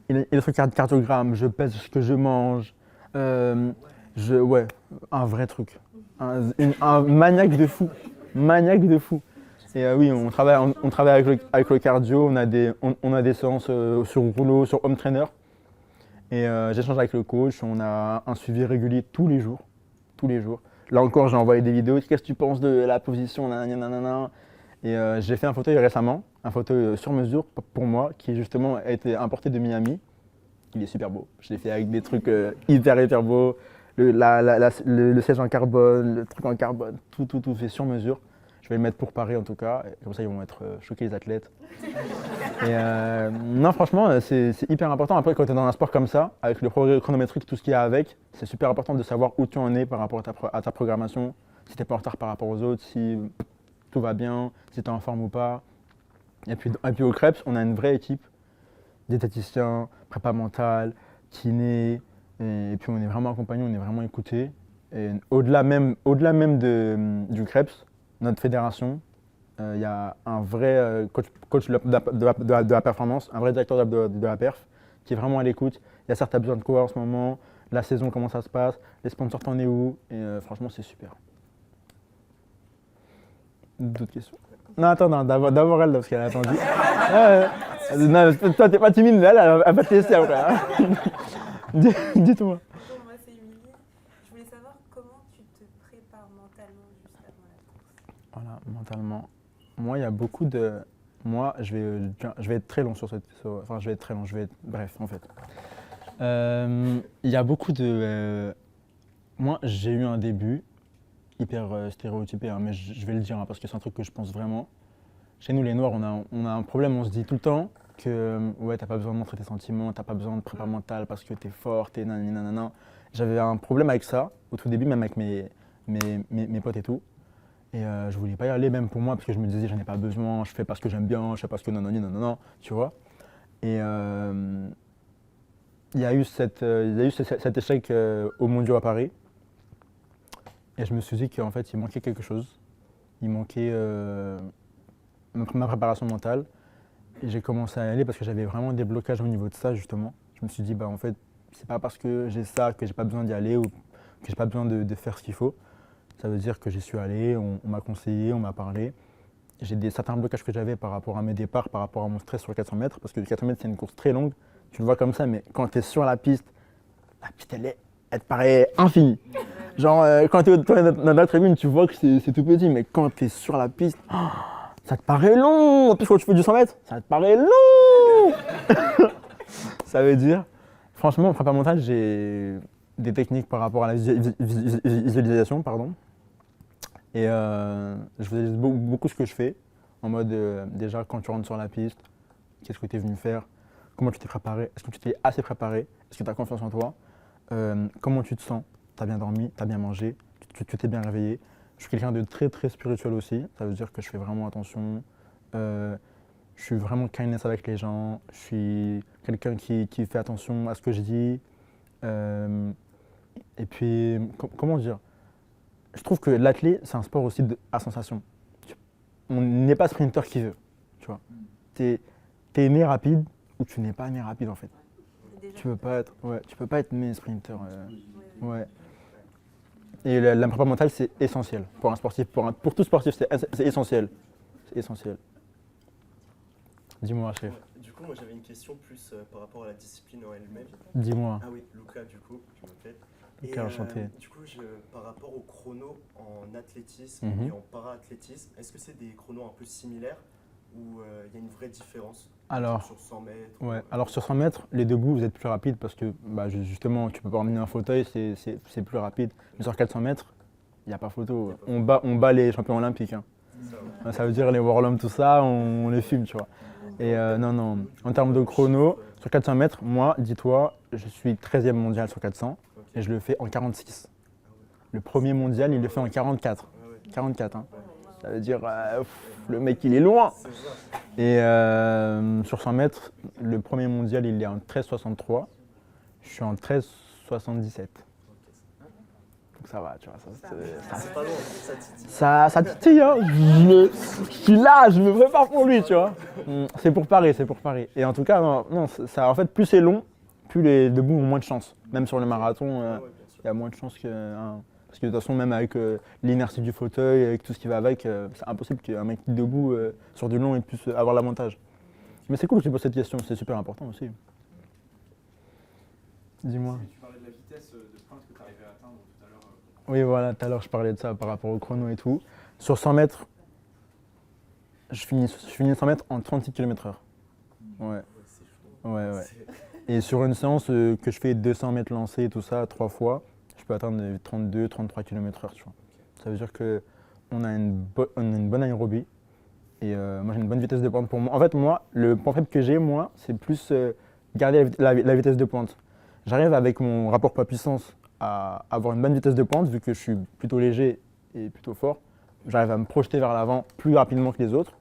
il y a des trucs cardiogramme, je pèse ce que je mange. Ouais, un vrai truc. Un maniaque de fou. Et oui, on travaille avec le cardio, on a des séances sur rouleau, sur home trainer. Et j'échange avec le coach, on a un suivi régulier tous les jours. Là encore, j'ai envoyé des vidéos, qu'est-ce que tu penses de la position, nanana. Et j'ai fait un fauteuil récemment, un fauteuil sur mesure pour moi, qui justement a été importé de Miami. Il est super beau, je l'ai fait avec des trucs hyper beaux. Le siège en carbone, le truc en carbone, tout fait sur mesure. Je vais le mettre pour Paris en tout cas, et comme ça ils vont être choqués les athlètes. Et non franchement c'est hyper important. Après quand tu es dans un sport comme ça, avec le progrès chronométrique, tout ce qu'il y a avec, c'est super important de savoir où tu en es par rapport à ta programmation, si tu n'es pas en retard par rapport aux autres, si tout va bien, si tu es en forme ou pas. Et puis au Krebs, on a une vraie équipe, diététicien, prépa mentale, kiné, et puis on est vraiment accompagné, on est vraiment écouté. Et au-delà même du Krebs, notre fédération, il y a un vrai coach de la performance, un vrai directeur de la perf qui est vraiment à l'écoute. Il y a certes besoin de quoi en ce moment, la saison, comment ça se passe, les sponsors, t'en es où, et franchement, c'est super. D'autres questions? Non, attends, d'abord elle, parce qu'elle a attendu. Non, toi, t'es pas timide, mais elle va te laisser après. Dis-toi. Moi, c'est Émilie. Je voulais savoir comment tu te prépares mentalement juste avant la course. Voilà, mentalement. Moi, il y a beaucoup de... Moi, je vais être très long sur cette... Enfin, je vais être très long, bref, en fait. Il y a beaucoup de... Moi, j'ai eu un début hyper stéréotypé, hein, mais je vais le dire, hein, parce que c'est un truc que je pense vraiment. Chez nous, les Noirs, on a un problème, on se dit tout le temps que ouais, t'as pas besoin de montrer tes sentiments, t'as pas besoin de prépa mentale parce que t'es fort, t'es nanani nanana. J'avais un problème avec ça au tout début, même avec mes potes et tout. Et je voulais pas y aller même pour moi parce que je me disais j'en ai pas besoin, je fais parce que j'aime bien, je fais parce que nanani nanana, tu vois. Et il y a eu cet échec au Mondiaux à Paris. Et je me suis dit qu'en fait il manquait quelque chose. Il manquait ma préparation mentale. Et j'ai commencé à y aller parce que j'avais vraiment des blocages au niveau de ça justement. Je me suis dit bah en fait c'est pas parce que j'ai ça que j'ai pas besoin d'y aller ou que j'ai pas besoin de faire ce qu'il faut. Ça veut dire que j'y suis allé, on m'a conseillé, on m'a parlé. J'ai certains blocages que j'avais par rapport à mes départs, par rapport à mon stress sur 400 mètres, parce que 400 mètres c'est une course très longue, tu le vois comme ça, mais quand tu es sur la piste elle te paraît infinie. Genre quand tu es dans la tribune, tu vois que c'est tout petit, mais quand tu es sur la piste, ça te paraît long. En plus quand tu fais du 100 mètres, ça te paraît long. Ça veut dire, franchement en prépa mentale, j'ai des techniques par rapport à la visualisation, pardon. Et je visualise beaucoup ce que je fais, en mode déjà quand tu rentres sur la piste, qu'est-ce que tu es venu faire, comment tu t'es préparé, est-ce que tu t'es assez préparé, est-ce que tu as confiance en toi, comment tu te sens, tu as bien dormi, tu as bien mangé, tu t'es bien réveillé. Je suis quelqu'un de très très spirituel aussi, ça veut dire que je fais vraiment attention, je suis vraiment kindness avec les gens, je suis quelqu'un qui fait attention à ce que je dis. Et puis, comment dire, je trouve que l'athlète, c'est un sport aussi à sensation. On n'est pas sprinter qui veut, tu vois. T'es né rapide ou tu n'es pas né rapide en fait. Tu peux pas être né sprinter. Ouais. Et la prépa mentale, c'est essentiel pour un sportif, pour tout sportif, c'est essentiel. C'est essentiel. Dis-moi, chef. Du coup, moi j'avais une question plus par rapport à la discipline en elle-même. Dis-moi. Ah oui, Lucas, du coup, je m'appelle. Lucas, enchanté. Du coup, par rapport aux chronos en athlétisme et en para-athlétisme, est-ce que c'est des chronos un peu similaires ou il y a une vraie différence sur 100 mètres? Ouais. Alors sur 100 mètres, les debout, vous êtes plus rapide parce que justement, tu peux pas emmener un fauteuil, c'est plus rapide. Mais sur 400 mètres, il n'y a pas photo. On bat les champions olympiques. Hein. Ça veut dire les Warlums, tout ça, on les fume, tu vois. Et non, en termes de chrono, sur 400 mètres, moi, dis-toi, je suis 13e mondial sur 400 et je le fais en 46. Le premier mondial, il le fait en 44. 44, hein. Ça veut dire, le mec, il est loin. Et sur 100 mètres, le premier mondial, il est en 13,63. Je suis en 13,77. Donc ça va, tu vois. Ça titille, hein. Je suis là, je me prépare pour lui, tu vois. C'est pour Paris. Et en tout cas, non, ça, en fait, plus c'est long, plus les debout ont moins de chance. Même sur le marathon, il y a moins de chance que... parce que de toute façon, même avec l'inertie du fauteuil, avec tout ce qui va avec, c'est impossible qu'un mec qui est debout sur du long puisse avoir l'avantage. Mais c'est cool que tu poses cette question, c'est super important aussi. Dis-moi. Tu parlais de la vitesse de pointe que tu arrivais à atteindre tout à l'heure. Oui, voilà, tout à l'heure je parlais de ça par rapport au chrono et tout. Sur 100 mètres, je finis 100 mètres en 36 km/h. Ouais. Et sur une séance que je fais 200 mètres lancés et tout ça, 3 fois, je peux atteindre 32-33 km/h, tu vois. Ça veut dire qu'on a une bonne aérobie et moi j'ai une bonne vitesse de pointe pour moi. En fait, moi, le point faible que j'ai, moi, c'est plus garder la vitesse de pointe. J'arrive avec mon rapport poids-puissance à avoir une bonne vitesse de pointe, vu que je suis plutôt léger et plutôt fort. J'arrive à me projeter vers l'avant plus rapidement que les autres.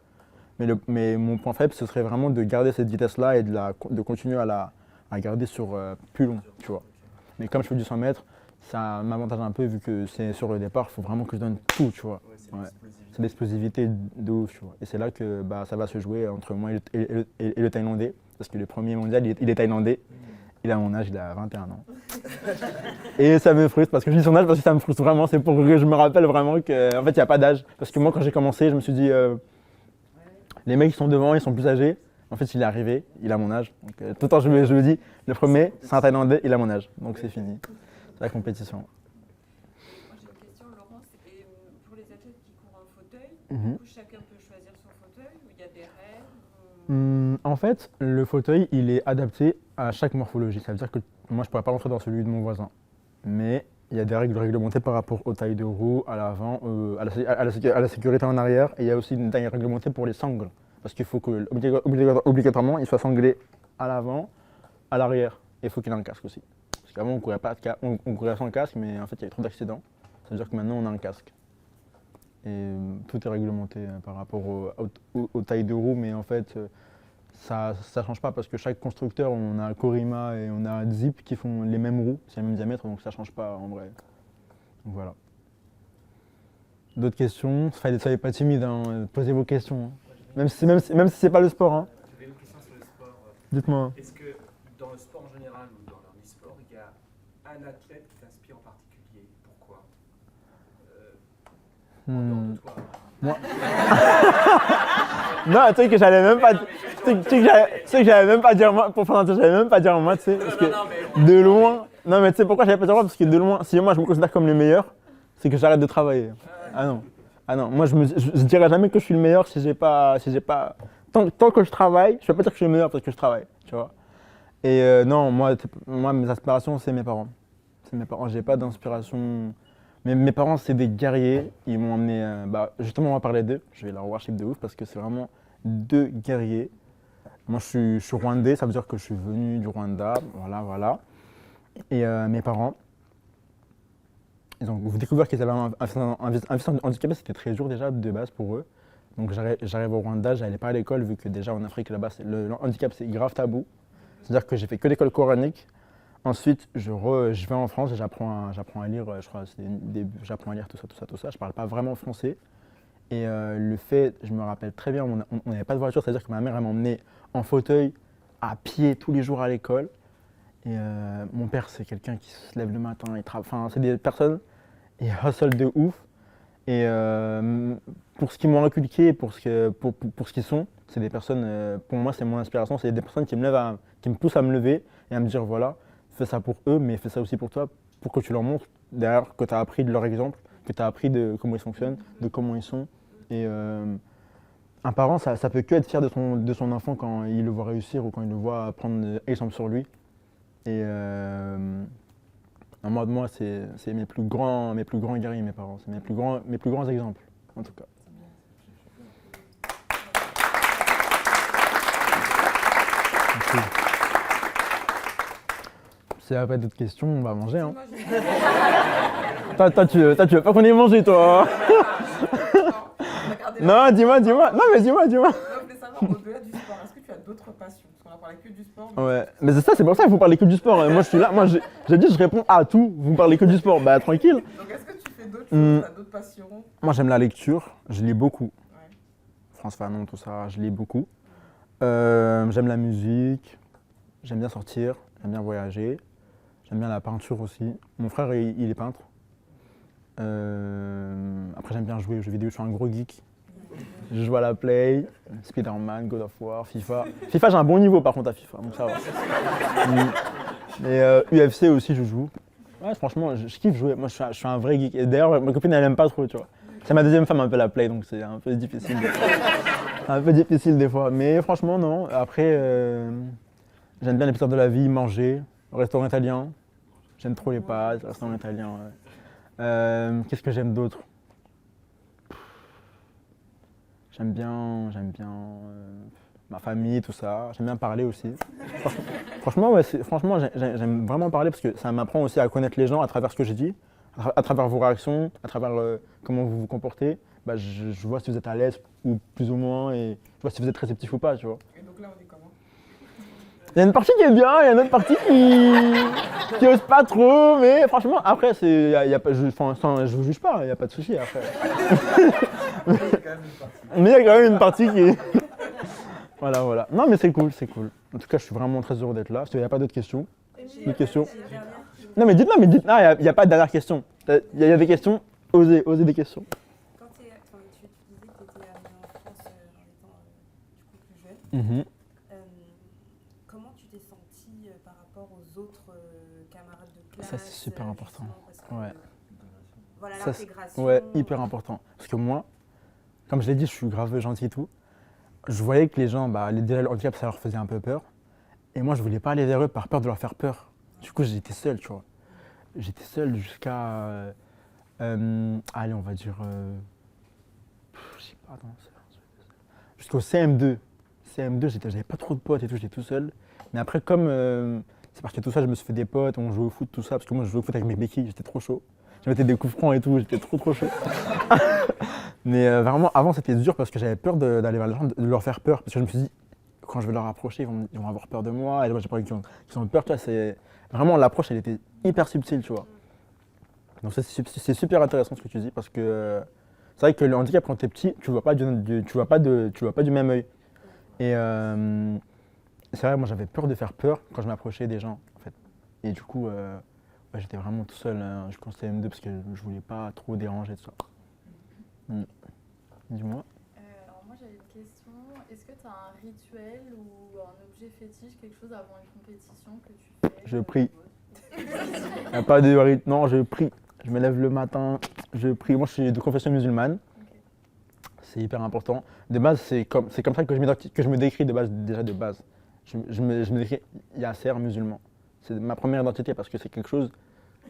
Mais mon point faible, ce serait vraiment de garder cette vitesse-là et de continuer à garder sur plus long, tu vois. Mais comme je fais du 100 mètres, ça m'avantage un peu vu que c'est sur le départ, il faut vraiment que je donne tout, tu vois. C'est l'explosivité de ouf, tu vois. Et c'est là que ça va se jouer entre moi et le Thaïlandais, parce que le premier mondial, il est thaïlandais. Il a mon âge, il a 21 ans. Et ça me frustre, parce que je dis son âge parce que ça me frustre vraiment, c'est pour que je me rappelle vraiment qu'en fait, il n'y a pas d'âge. Parce que moi, quand j'ai commencé, je me suis dit, les mecs qui sont devant, ils sont plus âgés. En fait, il est arrivé, il a mon âge. Donc, tout le temps, je me dis, le premier, c'est un Thaïlandais, il a mon âge. Donc c'est fini. C'est la compétition. Moi, j'ai une question, Laurent, c'est pour les athlètes qui courent en fauteuil, du coup, chacun peut choisir son fauteuil ou il y a des règles En fait, le fauteuil, il est adapté à chaque morphologie. Ça veut dire que moi, je ne pourrais pas rentrer dans celui de mon voisin. Mais il y a des règles réglementées par rapport aux tailles de roue, à l'avant, à la sécurité en arrière. Et il y a aussi une taille réglementée pour les sangles. Parce qu'il faut que, obligatoirement, il soit sanglé à l'avant, à l'arrière. Et il faut qu'il ait un casque aussi. Parce qu'avant, on courait sans casque, mais en fait, il y avait trop d'accidents. Ça veut dire que maintenant, on a un casque. Et tout est réglementé par rapport aux tailles de roues, mais en fait, ça ne change pas parce que chaque constructeur, on a Corima et on a Zip qui font les mêmes roues, c'est le même diamètre, donc ça ne change pas en vrai. Donc voilà. D'autres questions? Soyez pas timide, hein. Posez vos questions. Même si c'est pas le sport. Hein. J'avais une question sur le sport. Dites-moi. Est-ce que dans le sport en général ou dans l'e-sport, il y a un athlète qui t'inspire en particulier? Pourquoi en dehors de toi. Moi non, tu sais que j'allais même pas. Tu sais que j'allais même pas dire moi. Pour faire j'allais même pas dire moi, tu sais. Parce que de loin. Non, mais tu sais pourquoi j'allais pas dire moi? Parce que de loin, si moi je me considère comme le meilleur, c'est que j'arrête de travailler. Ah non. Ah non, moi je dirais jamais que je suis le meilleur si j'ai pas. Tant que je travaille, je peux pas dire que je suis le meilleur parce que je travaille, tu vois. Et non, moi mes aspirations, c'est mes parents. C'est mes parents, j'ai pas d'inspiration. Mais mes parents, c'est des guerriers. Ils m'ont emmené. Justement, on va parler d'eux. Je vais leur worship de ouf parce que c'est vraiment deux guerriers. Moi, je suis rwandais, ça veut dire que je suis venu du Rwanda. Voilà. Et mes parents, ils ont découvert qu'ils avaient un fils handicapé. C'était très dur déjà de base pour eux. Donc, j'arrive au Rwanda, j'allais pas à l'école vu que déjà en Afrique, là-bas, le handicap, c'est grave tabou. C'est-à-dire que j'ai fait que l'école coranique. Ensuite, je vais en France et j'apprends à lire, je crois, j'apprends à lire tout ça. Je parle pas vraiment français. Et le fait, je me rappelle très bien, on n'avait pas de voiture, c'est-à-dire que ma mère, elle m'emmenait en fauteuil, à pied, tous les jours à l'école. Et mon père, c'est quelqu'un qui se lève le matin, c'est des personnes, ils hustle de ouf. Et pour ce qu'ils m'ont inculqué, pour ce qu'ils sont, c'est des personnes, pour moi, c'est mon inspiration, c'est des personnes qui me poussent à me lever et à me dire, voilà, fais ça pour eux, mais fais ça aussi pour toi, pour que tu leur montres derrière que tu as appris de leur exemple, que tu as appris de comment ils fonctionnent, de comment ils sont. Et un parent, ça peut que être fier de son enfant quand il le voit réussir ou quand il le voit prendre exemple sur lui. Et moi, c'est mes plus grands guerriers, mes parents. C'est mes plus grands exemples, en tout cas. Merci. S'il n'y a pas d'autres questions, on va manger. Hein. Toi, tu veux pas qu'on ait mangé, toi? Non, dis-moi. Non, mais dis-moi. Je voulais savoir, au-delà du sport, est-ce que tu as d'autres passions? Parce qu'on a parlé que du sport. Ouais, mais c'est pour ça qu'il faut parler que du sport. Moi, je suis là, j'ai dit, je réponds à tout. Vous parlez que du sport, bah tranquille. Donc, est-ce que tu fais d'autres choses, t'as d'autres passions? Moi, j'aime la lecture, je lis beaucoup. Ouais. France Fanon, tout ça, je lis beaucoup. J'aime la musique, j'aime bien sortir, j'aime bien voyager. J'aime bien la peinture aussi. Mon frère, il est peintre. Après, j'aime bien jouer aux jeux vidéo. Je suis un gros geek. Je joue à la Play, Spider-Man, God of War, FIFA. FIFA, j'ai un bon niveau par contre à FIFA, donc ça va. Et UFC aussi, je joue. Ouais, franchement, je kiffe jouer. Moi, je suis un vrai geek. Et d'ailleurs, ma copine, elle aime pas trop, tu vois. C'est ma deuxième femme un peu la Play, donc c'est un peu difficile. Un peu difficile des fois. Mais franchement, non. Après, j'aime bien les plaisirs de la vie, manger, au restaurant italien. J'aime trop les pâtes, restaurant italien. Ouais. Qu'est-ce que j'aime d'autre? J'aime bien ma famille, tout ça. J'aime bien parler aussi. Franchement, j'aime vraiment parler parce que ça m'apprend aussi à connaître les gens à travers ce que j'ai dit, à travers vos réactions, à travers comment vous vous comportez. Bah, je vois si vous êtes à l'aise ou plus ou moins et je vois si vous êtes réceptif ou pas, tu vois. Et donc là, on est comment? Il y a une partie qui est bien, il y a une autre partie qui ose pas trop, mais franchement, après, je vous juge pas, il n'y a pas de souci après. Mais il y a quand même une partie qui... Voilà. Non, mais c'est cool. En tout cas, je suis vraiment très heureux d'être là. Il n'y a pas d'autres questions? D'autres questions? Non, mais dites, il n'y a pas de dernière question. Il y a des questions, osez des questions. Quand tu disais que tu étais arrivé en France en étant plus jeune. Comment tu t'es senti par rapport aux autres camarades de classe? Ça, c'est super important. Ouais. Voilà, l'intégration. Ouais, hyper important. Parce que moi, comme je l'ai dit, je suis grave gentil et tout. Je voyais que les gens, déjà le handicap, ça leur faisait un peu peur. Et moi, je voulais pas aller vers eux par peur de leur faire peur. Du coup, j'étais seul, tu vois. J'étais seul jusqu'à, allez, on va dire, je sais pas, attends, jusqu'au CM2. CM2, j'avais pas trop de potes et tout, j'étais tout seul. Mais après, comme c'est parti tout ça, je me suis fait des potes, on jouait au foot, tout ça, parce que moi je jouais au foot avec mes béquilles, j'étais trop chaud. Je mettais des coups francs et tout, j'étais trop chaud. Mais vraiment, avant c'était dur parce que j'avais peur d'aller vers les gens, de leur faire peur. Parce que je me suis dit, quand je vais leur approcher, ils vont avoir peur de moi. Et moi j'ai pas envie qu'ils ont peur, tu vois. Vraiment, l'approche, elle était hyper subtile, tu vois. Donc c'est super intéressant ce que tu dis parce que c'est vrai que le handicap, quand t'es petit, tu vois pas du même œil. Et c'est vrai, moi j'avais peur de faire peur quand je m'approchais des gens, en fait. Et du coup, j'étais vraiment tout seul jusqu'en CM2 parce que je voulais pas trop déranger tout ça. Dis-moi. Alors moi j'avais une question. Est-ce que tu as un rituel ou un objet fétiche, quelque chose avant une compétition que tu fais? Je prie. Il n'y a pas de rite. Non, je prie. Je me lève le matin, je prie. Moi je suis de confession musulmane. Okay. C'est hyper important. De base, c'est comme ça que je me décris de base, déjà de base. Je me décris Yasser musulman. C'est ma première identité parce que c'est quelque chose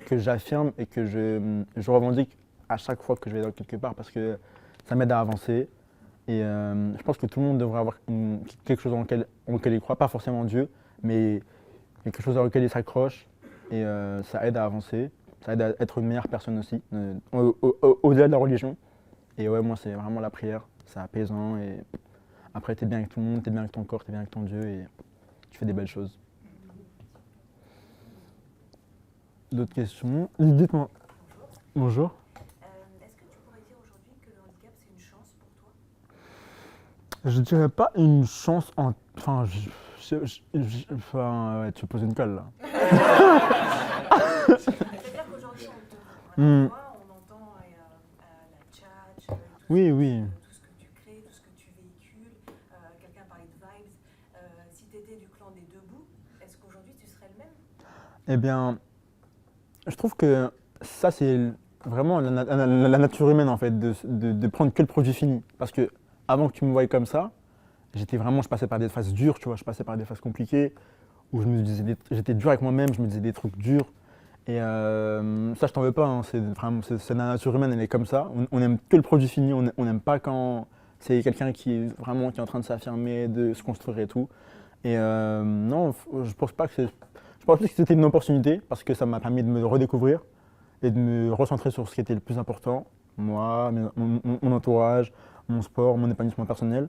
que j'affirme et que je revendique à chaque fois que je vais dans quelque part parce que ça m'aide à avancer. Et je pense que tout le monde devrait avoir quelque chose en lequel il croit, pas forcément Dieu, mais quelque chose dans lequel il s'accroche et ça aide à avancer, ça aide à être une meilleure personne aussi, au-delà de la religion. Et ouais, moi c'est vraiment la prière, c'est apaisant et après t'es bien avec tout le monde, t'es bien avec ton corps, t'es bien avec ton Dieu et tu fais des belles choses. D'autres questions? Dites-moi. Bonjour. Est-ce que tu pourrais dire aujourd'hui que le handicap c'est une chance pour toi? Je dirais pas une chance en... Enfin, ouais, tu poses une colle là. C'est-à-dire qu'aujourd'hui on entend la tchatch, tout ce que tu crées, tout ce que tu véhicules. Quelqu'un parlait de vibes. Si tu étais du clan des deux bouts, est-ce qu'aujourd'hui tu serais le même? Eh bien, je trouve que ça c'est vraiment la nature humaine en fait, de prendre que le produit fini. Parce que avant que tu me voyais comme ça, je passais par des phases dures, tu vois, je passais par des phases compliquées, où j'étais dur avec moi-même, je me disais des trucs durs. Et ça, je t'en veux pas, hein, c'est la nature humaine, elle est comme ça. On aime que le produit fini, on n'aime pas quand c'est quelqu'un qui est en train de s'affirmer, de se construire et tout. Et non, je pense pas que c'était une opportunité, parce que ça m'a permis de me redécouvrir et de me recentrer sur ce qui était le plus important, moi, mon entourage, mon sport, mon épanouissement personnel.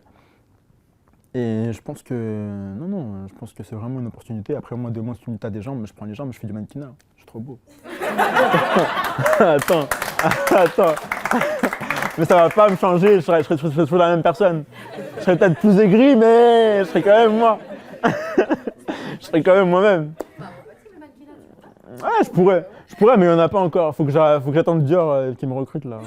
Et je pense que je pense que c'est vraiment une opportunité. Après moi, demain, si tu me tas des jambes, je prends les jambes, je fais du mannequinat. Je suis trop beau. Attends. Mais ça va pas me changer, je serai toujours la même personne. Je serai peut-être plus aigri, mais je serai quand même moi. Je serai quand même moi-même. Ouais, je pourrais, mais il n'y en a pas encore. Faut que j'attende Dior qui me recrute là.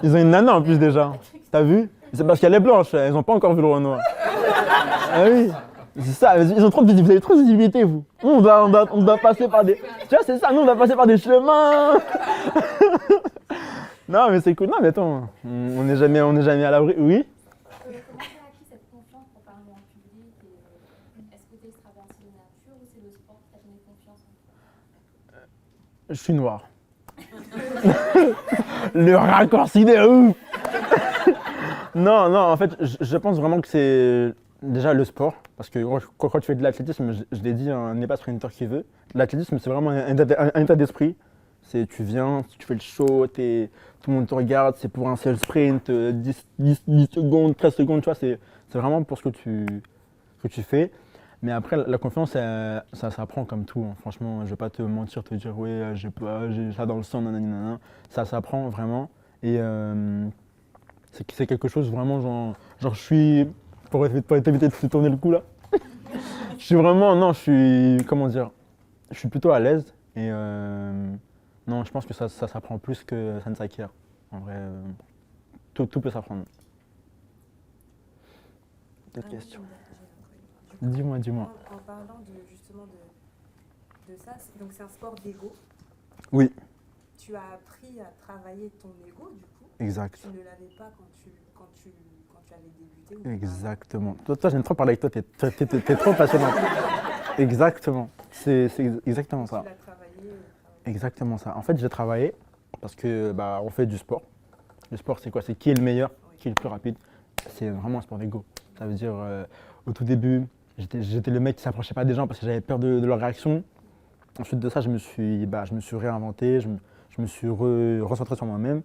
Ils ont une nana en plus déjà. T'as vu? C'est parce qu'elle est blanche, elles n'ont pas encore vu le Renoir. Ah oui, c'est ça, ils ont trop de visibilité, vous avez trop de visibilité vous. Nous, on doit passer par des... Tu vois, c'est ça, nous on doit passer par des chemins. Non mais c'est cool, non mais attends, on n'est jamais à l'abri, oui. Comment tu as acquis cette confiance pour parler en public est-ce que tu es extraverti de nature ou c'est le sport qui t'a donné confiance en toi? Je suis noir. Le raccourci de ouf. Non, en fait, je pense vraiment que c'est déjà le sport, parce que quand tu fais de l'athlétisme, je l'ai dit, n'est pas sprinter qui veut. L'athlétisme, c'est vraiment un état d'esprit. Tu viens, tu fais le show, tout le monde te regarde, c'est pour un seul sprint, 10 secondes, 13 secondes, tu vois, c'est vraiment pour ce que tu fais. Mais après, la confiance, ça s'apprend comme tout. Hein. Franchement, je ne vais pas te mentir, te dire, oui, j'ai ça dans le sang, nanana. Ça s'apprend vraiment. Et c'est quelque chose vraiment, genre je suis, pour éviter de se tourner le cou là, je suis vraiment, non, comment dire, je suis plutôt à l'aise. Et non, je pense que ça s'apprend plus que ça ne s'acquiert. En vrai, tout peut s'apprendre. D'autres questions? Dis-moi. En parlant justement de ça, donc c'est un sport d'ego. Oui. Tu as appris à travailler ton ego du coup. Exact. Tu ne l'avais pas quand tu avais débuté. Exactement. Toi, j'aime trop parler avec toi, t'es trop passionnante. Exactement. C'est exactement ça. Tu l'as travaillé. Exactement ça. En fait, j'ai travaillé parce que on fait du sport. Le sport, c'est quoi? C'est qui est le meilleur, qui est le plus rapide. c'est vraiment un sport d'ego. Ça veut dire, au tout début, j'étais le mec qui s'approchait pas des gens parce que j'avais peur de leur réaction. Ensuite de ça, je me suis réinventé, je me suis recentré sur moi-même.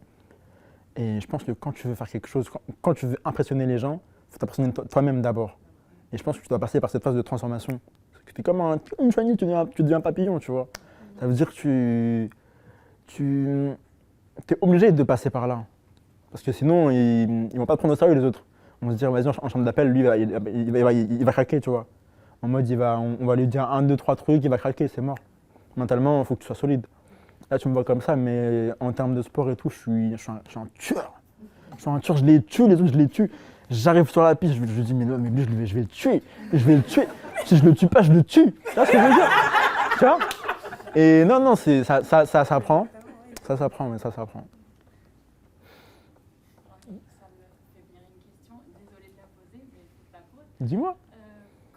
Et je pense que quand tu veux faire quelque chose, quand tu veux impressionner les gens, il faut t'impressionner toi-même d'abord. Et je pense que tu dois passer par cette phase de transformation. Tu es comme une chenille, tu deviens papillon, tu vois. Ça veut dire que tu es obligé de passer par là. Parce que sinon, ils ne vont pas te prendre au sérieux les autres. On va se dire, vas-y, en chambre d'appel, lui, il va craquer, tu vois. En mode, on va lui dire 1, 2, 3 trucs, il va craquer, c'est mort. Mentalement, il faut que tu sois solide. Là, tu me vois comme ça, mais en termes de sport et tout, je suis un tueur. Je suis un tueur, je les tue, les autres, je les tue. J'arrive sur la piste, je dis, mais non, mais lui, je vais le tuer. Je vais le tuer. Si je le tue pas, je le tue. Tu vois ce que je veux dire? Tu vois? Et non, ça s'apprend. Ça s'apprend, mais ça s'apprend. Ça me fait venir une question, désolée de la poser, mais il faut que je la pose. Dis-moi.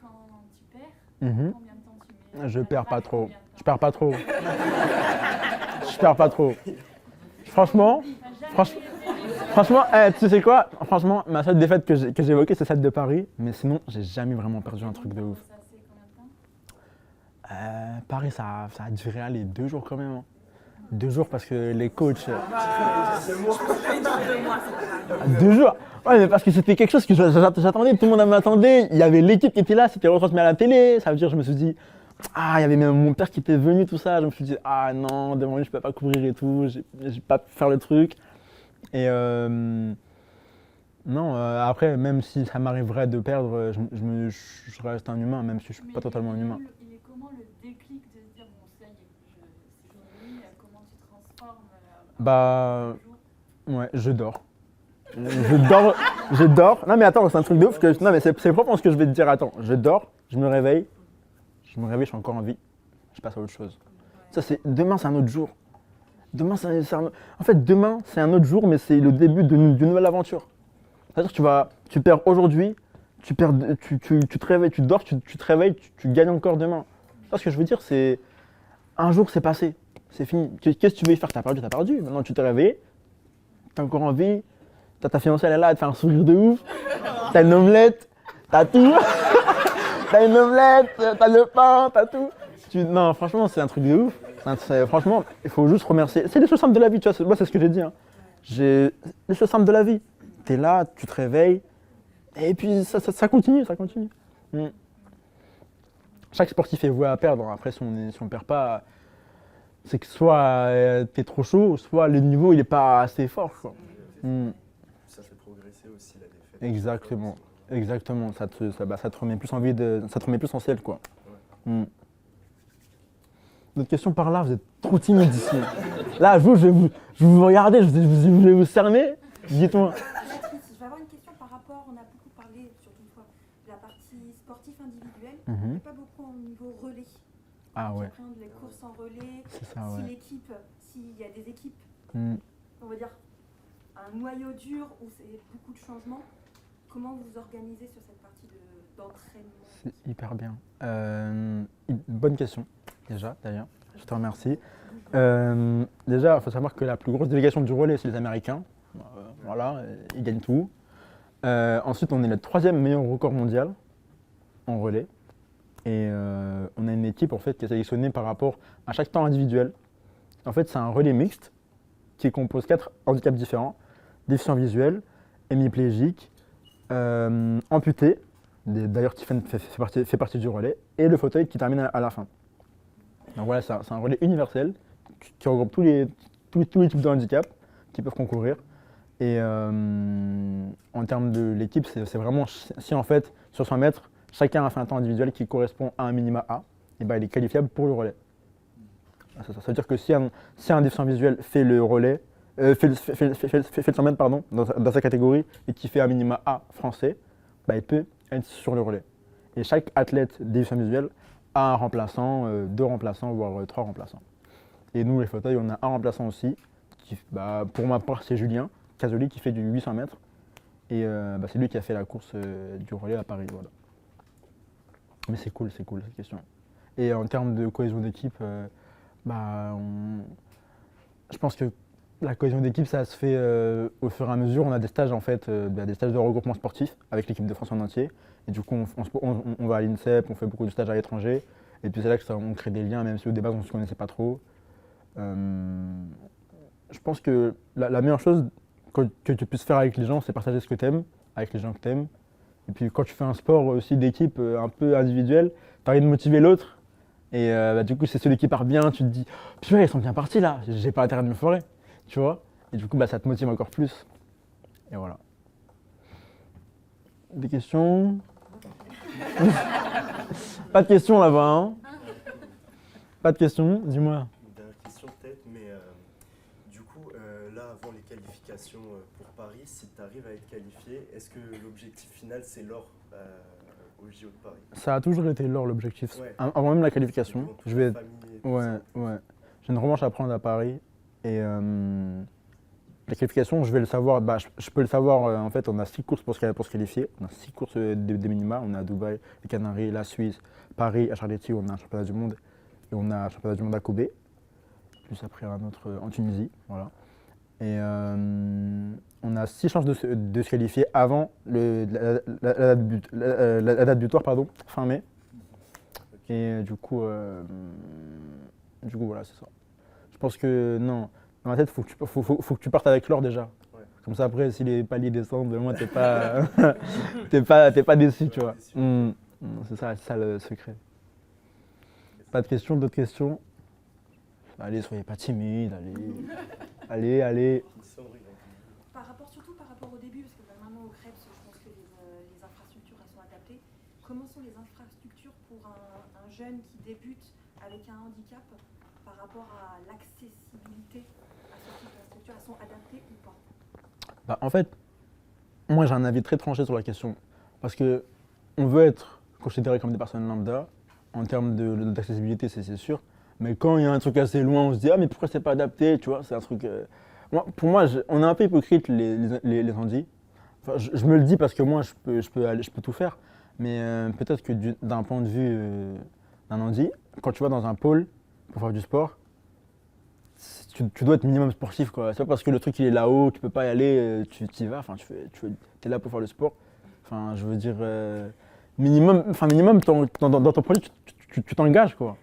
Quand tu perds, Mhm. combien de temps tu mets? Je perds pas trop. Je perds pas trop. Je perds pas trop. Franchement, tu sais quoi? Franchement, ma seule défaite que j'ai évoquée, c'est celle de Paris. Mais sinon, j'ai jamais vraiment perdu un truc de ouf. Ça c'est combien de temps? Paris, ça a duré aller 2 jours quand même. Hein. 2 jours parce que les coachs. 2 jours. Ouais, mais parce que c'était quelque chose que j'attendais, tout le monde m'attendait. Il y avait l'équipe qui était là, c'était retransmis à la télé. Ça veut dire, je me suis dit, il y avait même mon père qui était venu, tout ça. Je me suis dit, non, devant lui, je peux pas couvrir et tout. J'ai pas pu faire le truc. Et non, après, même si ça m'arriverait de perdre, je reste un humain, même si je suis pas totalement un humain. Il est comment le déclic de se dire, bon, ça y est, c'est fini, comment tu transformes Ouais, je dors. Je dors. Non mais attends, c'est un truc de ouf que. Non mais c'est propre ce que je vais te dire. Attends, je dors, je me réveille, je suis encore en vie, je passe à autre chose. Ça c'est. Demain c'est un autre jour. Demain en fait demain c'est un autre jour, mais c'est le début d'une nouvelle aventure. C'est-à-dire que tu perds aujourd'hui, tu te réveilles, tu dors, tu te réveilles, tu gagnes encore demain. Ça ce que je veux dire c'est. Un jour c'est passé, c'est fini. Qu'est-ce que tu veux y faire? T'as perdu. Maintenant tu t'es réveillé, t'es encore en vie. T'as ta fiancée, elle est là, elle te fait un sourire de ouf. T'as une omelette, t'as tout. T'as une omelette, t'as le pain, t'as tout. Non, franchement, c'est un truc de ouf. Franchement, il faut juste remercier. C'est les choses simples de la vie, tu vois. Moi, c'est ce que j'ai dit. Hein. Les choses simples de la vie. T'es là, tu te réveilles. Et puis, ça continue. Chaque sportif est voué à perdre. Après, si on perd pas, c'est que soit t'es trop chaud, soit le niveau, il est pas assez fort. Quoi. Ça fait progresser aussi la défaite. Exactement. Ça te remet plus en vie, ça te remet plus en selle, quoi. Ouais. Notre question par là, vous êtes trop timide ici. Là, je vais vous regarder, je vais vous cerner. Dites-moi. Je vais avoir une question par rapport, on a beaucoup parlé, surtout une fois, de la partie sportif individuelle, mais pas beaucoup au niveau relais. Ah ouais. Les courses en relais, Ça, si ouais. l'équipe, s'il y a des équipes, on va dire un noyau dur où c'est beaucoup de changements, comment vous vous organisez sur cette partie d'entraînement? C'est hyper bien. Bonne question, déjà, d'ailleurs. Je te remercie. Déjà, il faut savoir que la plus grosse délégation du relais, c'est les Américains. Voilà, ils gagnent tout. Ensuite, on est le 3e meilleur record mondial en relais. Et on a une équipe en fait, qui est sélectionnée par rapport à chaque temps individuel. En fait, c'est un relais mixte qui compose 4 handicaps différents. Déficient visuel, hémiplégique, amputé, d'ailleurs Tiffen fait partie du relais, et le fauteuil qui termine à la fin. Donc voilà, c'est un relais universel qui regroupe tous les types de handicap qui peuvent concourir. Et en termes de l'équipe, c'est vraiment, si en fait, sur 100 mètres, chacun a fait un temps individuel qui correspond à un minima A, et ben il est qualifiable pour le relais. Ça veut dire que si un déficient visuel fait le relais, fait le 100 mètres dans sa catégorie et qui fait un minima A français, bah, il peut être sur le relais. Et chaque athlète déficient visuel a un remplaçant, 2 remplaçants, voire 3 remplaçants. Et nous, les fauteuils, on a un remplaçant aussi. Pour ma part, c'est Julien Casoli qui fait du 800 mètres. Et c'est lui qui a fait la course du relais à Paris. Voilà. Mais c'est cool cette question. Et en termes de cohésion d'équipe, je pense que La cohésion d'équipe, ça se fait au fur et à mesure. On a des stages en fait, des stages de regroupement sportif avec l'équipe de France en entier. Et du coup, on va à l'INSEP, on fait beaucoup de stages à l'étranger. Et puis c'est là on crée des liens, même si au début on ne se connaissait pas trop. Je pense que la meilleure chose que tu puisses faire avec les gens, c'est partager ce que tu aimes, avec les gens que tu aimes. Et puis quand tu fais un sport aussi d'équipe un peu individuel, tu as envie de motiver l'autre. Et du coup, c'est celui qui part bien, tu te dis « Purée, ils sont bien partis là, j'ai pas intérêt de me foirer », tu vois. Et du coup, ça te motive encore plus. Et voilà. Des questions? Pas de questions là-bas, hein? Pas de questions, dis-moi. Une dernière question peut-être, mais du coup, là, avant les qualifications pour Paris, si tu arrives à être qualifié, est-ce que l'objectif final, c'est l'or au JO de Paris? Ça a toujours été l'or l'objectif. Ouais. Avant même la qualification, je vais... Ouais. J'ai une revanche à prendre à Paris. Et la qualification, je vais le savoir. Je peux le savoir. En fait, on a 6 courses pour se qualifier. On a 6 courses des minima. On a Dubaï, les Canaries, la Suisse, Paris, à Charletti, on a un championnat du monde. Et on a un championnat du monde à Kobe. Plus après un autre en Tunisie. Voilà. Et on a 6 chances de se qualifier avant la date butoir, fin mai. Et du coup voilà, c'est ça. Je pense que non, dans ma tête, faut que tu partes avec l'or déjà. Ouais. Comme ça après, si les paliers descendent, au moins t'es pas, t'es pas déçu, tu vois. C'est ça le secret. Pas de questions, d'autres questions? Allez, soyez pas timides, allez. Surtout par rapport au début, parce que maintenant au Krebs, je pense que les infrastructures elles sont adaptées. Comment sont les infrastructures pour un jeune qui débute avec un handicap par rapport à l'accessibilité à ce type d'infrastructures? Elles sont adaptées ou pas? En fait, moi j'ai un avis très tranché sur la question. Parce que on veut être considéré comme des personnes lambda, en termes d'accessibilité, c'est sûr. Mais quand il y a un truc assez loin, on se dit « Ah, mais pourquoi c'est pas adapté ?» Tu vois, c'est un truc… Pour moi, on est un peu hypocrite, les handis. Enfin, je me le dis parce que moi, je peux tout faire. Mais peut-être que d'un point de vue d'un handi, quand tu vas dans un pôle pour faire du sport, tu dois être minimum sportif, quoi. C'est pas parce que le truc il est là-haut, tu peux pas y aller, tu y vas, enfin, tu es là pour faire le sport. Enfin, je veux dire, minimum dans ton projet, tu t'engages, quoi.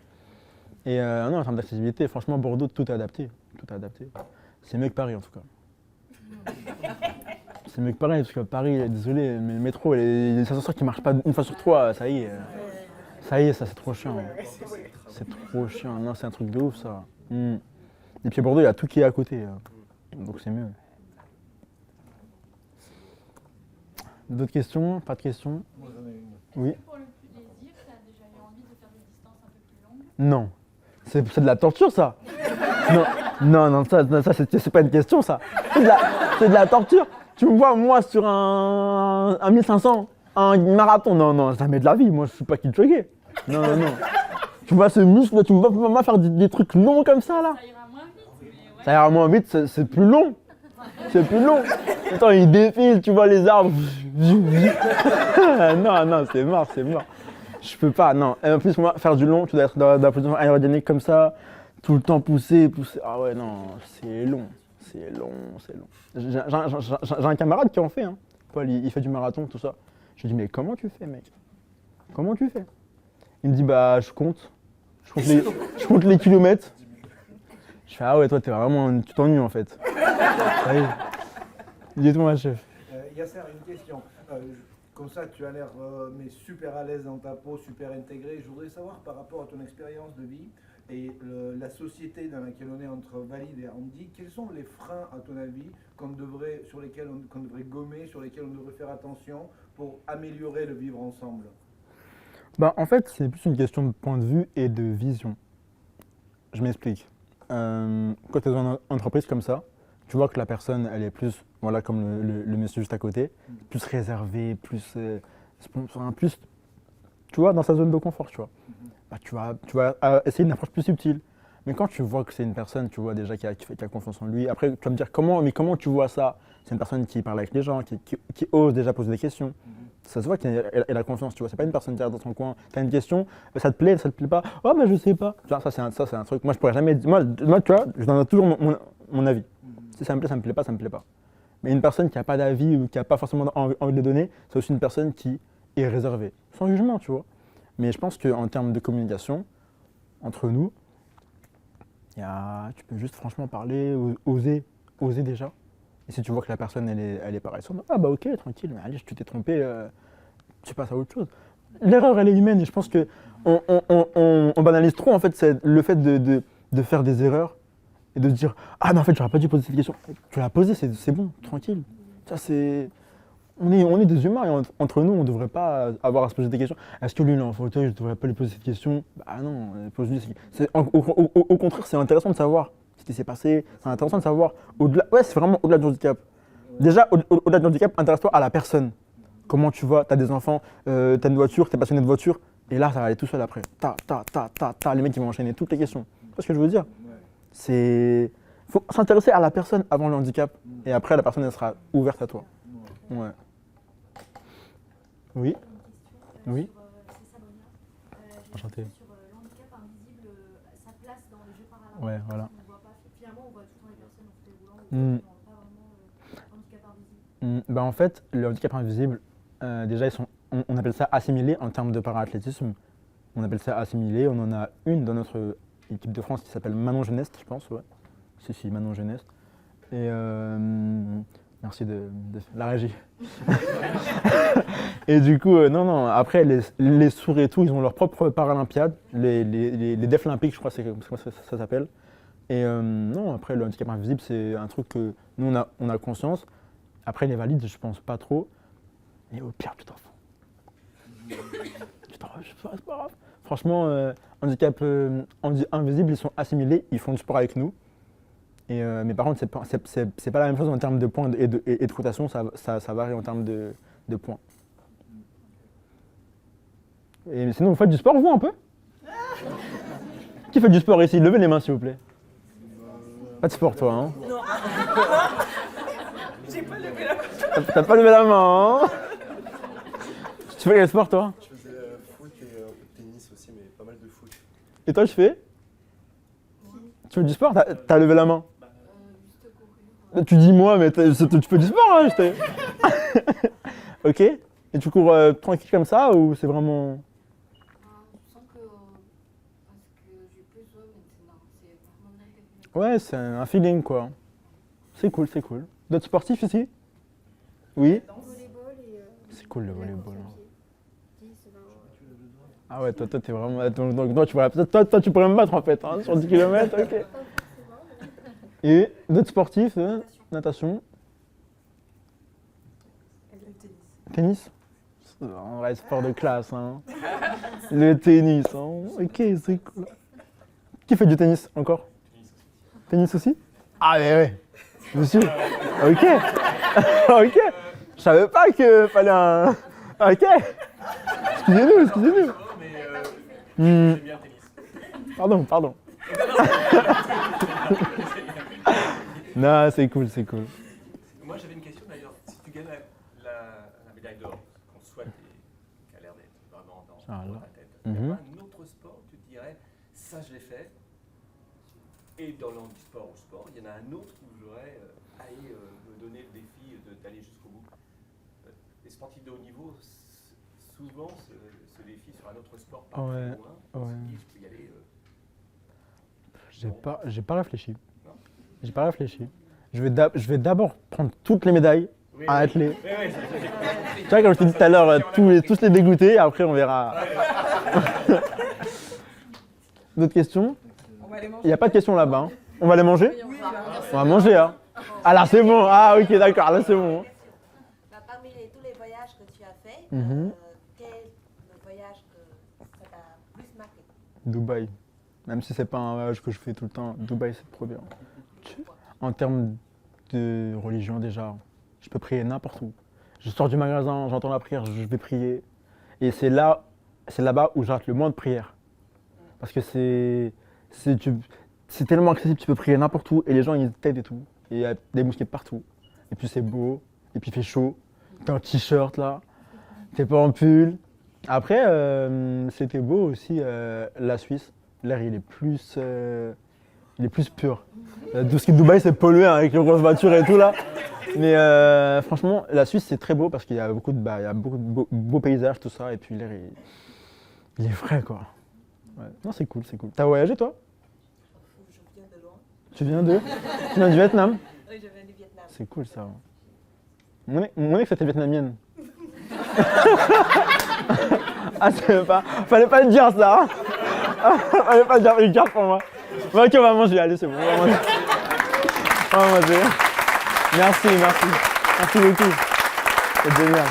Et non, en termes d'accessibilité, franchement, Bordeaux, tout est adapté. C'est mieux que Paris, en tout cas. C'est mieux que Paris, parce que Paris, désolé, mais le métro, les ascenseurs qui marchent pas une fois sur 3, ça y est, ça c'est trop chiant. C'est trop chiant, non, c'est un truc de ouf, ça. Et puis Bordeaux, il y a tout qui est à côté, donc c'est mieux. D'autres questions? Pas de questions? Oui. Pour le plaisir, tu as déjà eu envie de faire des distances un peu plus longues? Non. C'est de la torture, ça. Non, ça c'est pas une question, ça. C'est de la torture. Tu me vois, moi, sur un 1500, un marathon. Non, jamais de la vie. Moi, je suis pas Kipchoge. Non. Tu vois ce muscle, tu me vois pas faire des trucs longs comme ça, là. Ça ira moins vite. Mais ouais. Ça ira moins vite, c'est plus long. C'est plus long. Attends, il défile, tu vois les arbres. Non, c'est mort. Je peux pas, non. Et en plus, moi, faire du long, tu dois être dans la position aérodynamique comme ça, tout le temps pousser. Ah ouais, non, c'est long. J'ai un camarade qui en fait, hein. Paul, il fait du marathon, tout ça. Je lui dis, mais comment tu fais, mec? Comment tu fais? Il me dit, je compte les kilomètres. Je fais, ah ouais, toi, tu t'ennuies en fait. Ça y est. Dis-moi, chef. Yasser, une question. Comme ça, tu as l'air mais super à l'aise dans ta peau, super intégré. Je voudrais savoir par rapport à ton expérience de vie et la société dans laquelle on est entre valide et handi, quels sont les freins, à ton avis, sur lesquels qu'on devrait gommer, sur lesquels on devrait faire attention pour améliorer le vivre ensemble? En fait, c'est plus une question de point de vue et de vision. Je m'explique. Quand tu es dans une entreprise comme ça, tu vois que la personne, elle est plus, voilà, comme le monsieur juste à côté, plus réservée, plus, tu vois, dans sa zone de confort, tu vois. Tu vas essayer une approche plus subtile. Mais quand tu vois que c'est une personne, tu vois déjà qui a confiance en lui, après tu vas me dire comment tu vois ça? C'est une personne qui parle avec les gens, qui ose déjà poser des questions. Ça se voit qu'elle a confiance, tu vois. C'est pas une personne qui reste dans son coin. Tu as une question, ça te plaît pas? Oh, je sais pas. Tu vois, ça c'est un truc. Moi, je pourrais jamais. Moi, tu vois, je donne toujours mon avis. Si ça me plaît pas, ça me plaît pas. Mais une personne qui n'a pas d'avis ou qui n'a pas forcément envie de les donner, c'est aussi une personne qui est réservée. Sans jugement, tu vois. Mais je pense qu'en termes de communication, entre nous, tu peux juste franchement parler, oser déjà. Et si tu vois que la personne, elle est pareille, ah bah ok, tranquille, mais allez, tu t'es trompé, tu passes à autre chose. L'erreur, elle est humaine et je pense qu'on banalise trop en fait le fait de faire des erreurs et de se dire « Ah mais en fait, j'aurais pas dû poser cette question ». Tu l'as posée, c'est bon, tranquille. Ça, on est des humains et entre nous, on ne devrait pas avoir à se poser des questions. Est-ce que lui, il est en fauteuil, je ne devrais pas lui poser cette question? Bah non, pose-lui. Au contraire, c'est intéressant de savoir ce qui s'est passé. C'est intéressant de savoir au-delà. Ouais, c'est vraiment au-delà du handicap. Déjà, au-delà du handicap, intéresse-toi à la personne. Comment tu vas, tu as des enfants, tu as une voiture, tu es passionné de voiture. Et là, ça va aller tout seul après. Les mecs qui vont enchaîner toutes les questions. Tu vois ce que je veux dire? Il faut s'intéresser à la personne avant le handicap. Et après, la personne, elle sera ouverte à toi. Ouais. Oui. Oui. Enchanté. Sur l'handicap invisible, sa place dans les Jeux paralympiques. Ouais, voilà. On voit pas, finalement, on voit tout le temps les personnes en fauteuil roulant, mais pas vraiment handicap invisible. Bah en fait, le handicap invisible, déjà, on appelle ça assimilé en termes de para-athlétisme. On appelle ça assimilé. On en a une dans notre équipe de France qui s'appelle Manon Geneste, je pense. Ouais. Si, Manon Geneste. Et merci de la régie. Et du coup, non, après, les sourds et tout, ils ont leur propre paralympiade, les Deaflympiques, je crois que ça s'appelle. Et non, après, le handicap invisible, c'est un truc que nous, on a conscience. Après, les valides, je pense pas trop. Et au pire, tu t'en fous. C'est pas grave. Franchement, handicap invisible, ils sont assimilés, ils font du sport avec nous. Et, mais par contre, c'est pas la même chose en termes de points et de cotation, ça varie en termes de points. Et sinon, vous faites du sport, vous, un peu? Qui fait du sport ici? Levez les mains, s'il vous plaît. Pas de sport, toi, hein? Non. J'ai pas levé la main. T'as pas levé la main, hein? Tu fais quel sport, toi? Je faisais foot et un peu de tennis aussi, mais pas mal de foot. Et toi, tu fais? Tu fais du sport? T'as levé la main? Tu dis moi, mais tu fais du sport, hein, Ok. Et tu cours tranquille comme ça, ou c'est vraiment... Je sens que... parce que j'ai plus besoin maintenant, c'est vraiment... Ouais, c'est un feeling, quoi. C'est cool, c'est cool. D'autres sportifs ici? Oui? C'est cool le volleyball. Ah ouais, toi t'es vraiment... Donc toi, tu pourrais me battre en fait, hein, sur 10 km, ok. Et d'autres sportifs, natation? Tennis? C'est un vrai sport de classe, hein. Le tennis, hein. Ok, c'est cool. Qui fait du tennis encore? Tennis aussi? Ah mais ouais, monsieur. Ok. Ok. Je savais pas qu'il fallait un... Ok. Excusez-nous. J'aime bien le tennis. Pardon. Non, c'est cool. Moi, j'avais une question d'ailleurs. Si tu gagnes la médaille d'or, qu'on souhaite et qui a l'air d'être vraiment dans ta tête, il y a pas un autre sport où tu te dirais, ça je l'ai fait, et dans le handisport ou sport, il y en a un autre où j'aurais me donner le défi d'aller jusqu'au bout. Les sportifs de haut niveau, souvent, se défient sur un autre sport pas très loin. On se dit, je peux y aller. J'ai pas réfléchi. J'ai pas réfléchi. Je vais d'abord prendre toutes les médailles à atteler. Tu vois, comme je t'ai dit tout à l'heure, tous les dégoûter, après on verra. D'autres questions? Il n'y a pas de questions là-bas. Hein. On va les manger? On va manger, hein. Ah là, c'est bon. Ah ok, d'accord, là c'est bon. Parmi tous les voyages que tu as faits, quel est le voyage que ça t'a plus marqué? Dubaï. Même si c'est pas un voyage que je fais tout le temps, Dubaï c'est trop bien. En termes de religion déjà, je peux prier n'importe où. Je sors du magasin, j'entends la prière, je vais prier. Et c'est là-bas où j'arrête le moins de prières. Parce que c'est tellement accessible, tu peux prier n'importe où et les gens ils t'aident et tout. Et il y a des mosquées partout. Et puis c'est beau, et puis il fait chaud. T'es en t-shirt là, t'es pas en pull. Après, c'était beau aussi la Suisse. L'air il est plus Il est plus pur. Tout ce qui est Dubaï, c'est pollué hein, avec les grosses voitures et tout là. Mais franchement, la Suisse, c'est très beau parce qu'il y a beaucoup de beaux paysages, tout ça. Et puis l'air, il est frais, quoi. Ouais. Non, c'est cool, c'est cool. T'as voyagé, toi? Je viens de loin. Tu viens de? Tu viens du Vietnam? Oui, je viens du Vietnam. C'est cool, ça. Mon ex était vietnamienne. Ah, fallait pas le dire, ça. Hein. Fallait pas le dire, une carte pour moi. Bon, ok, on va manger, allez, c'est bon. On va manger. Merci beaucoup. C'est génial.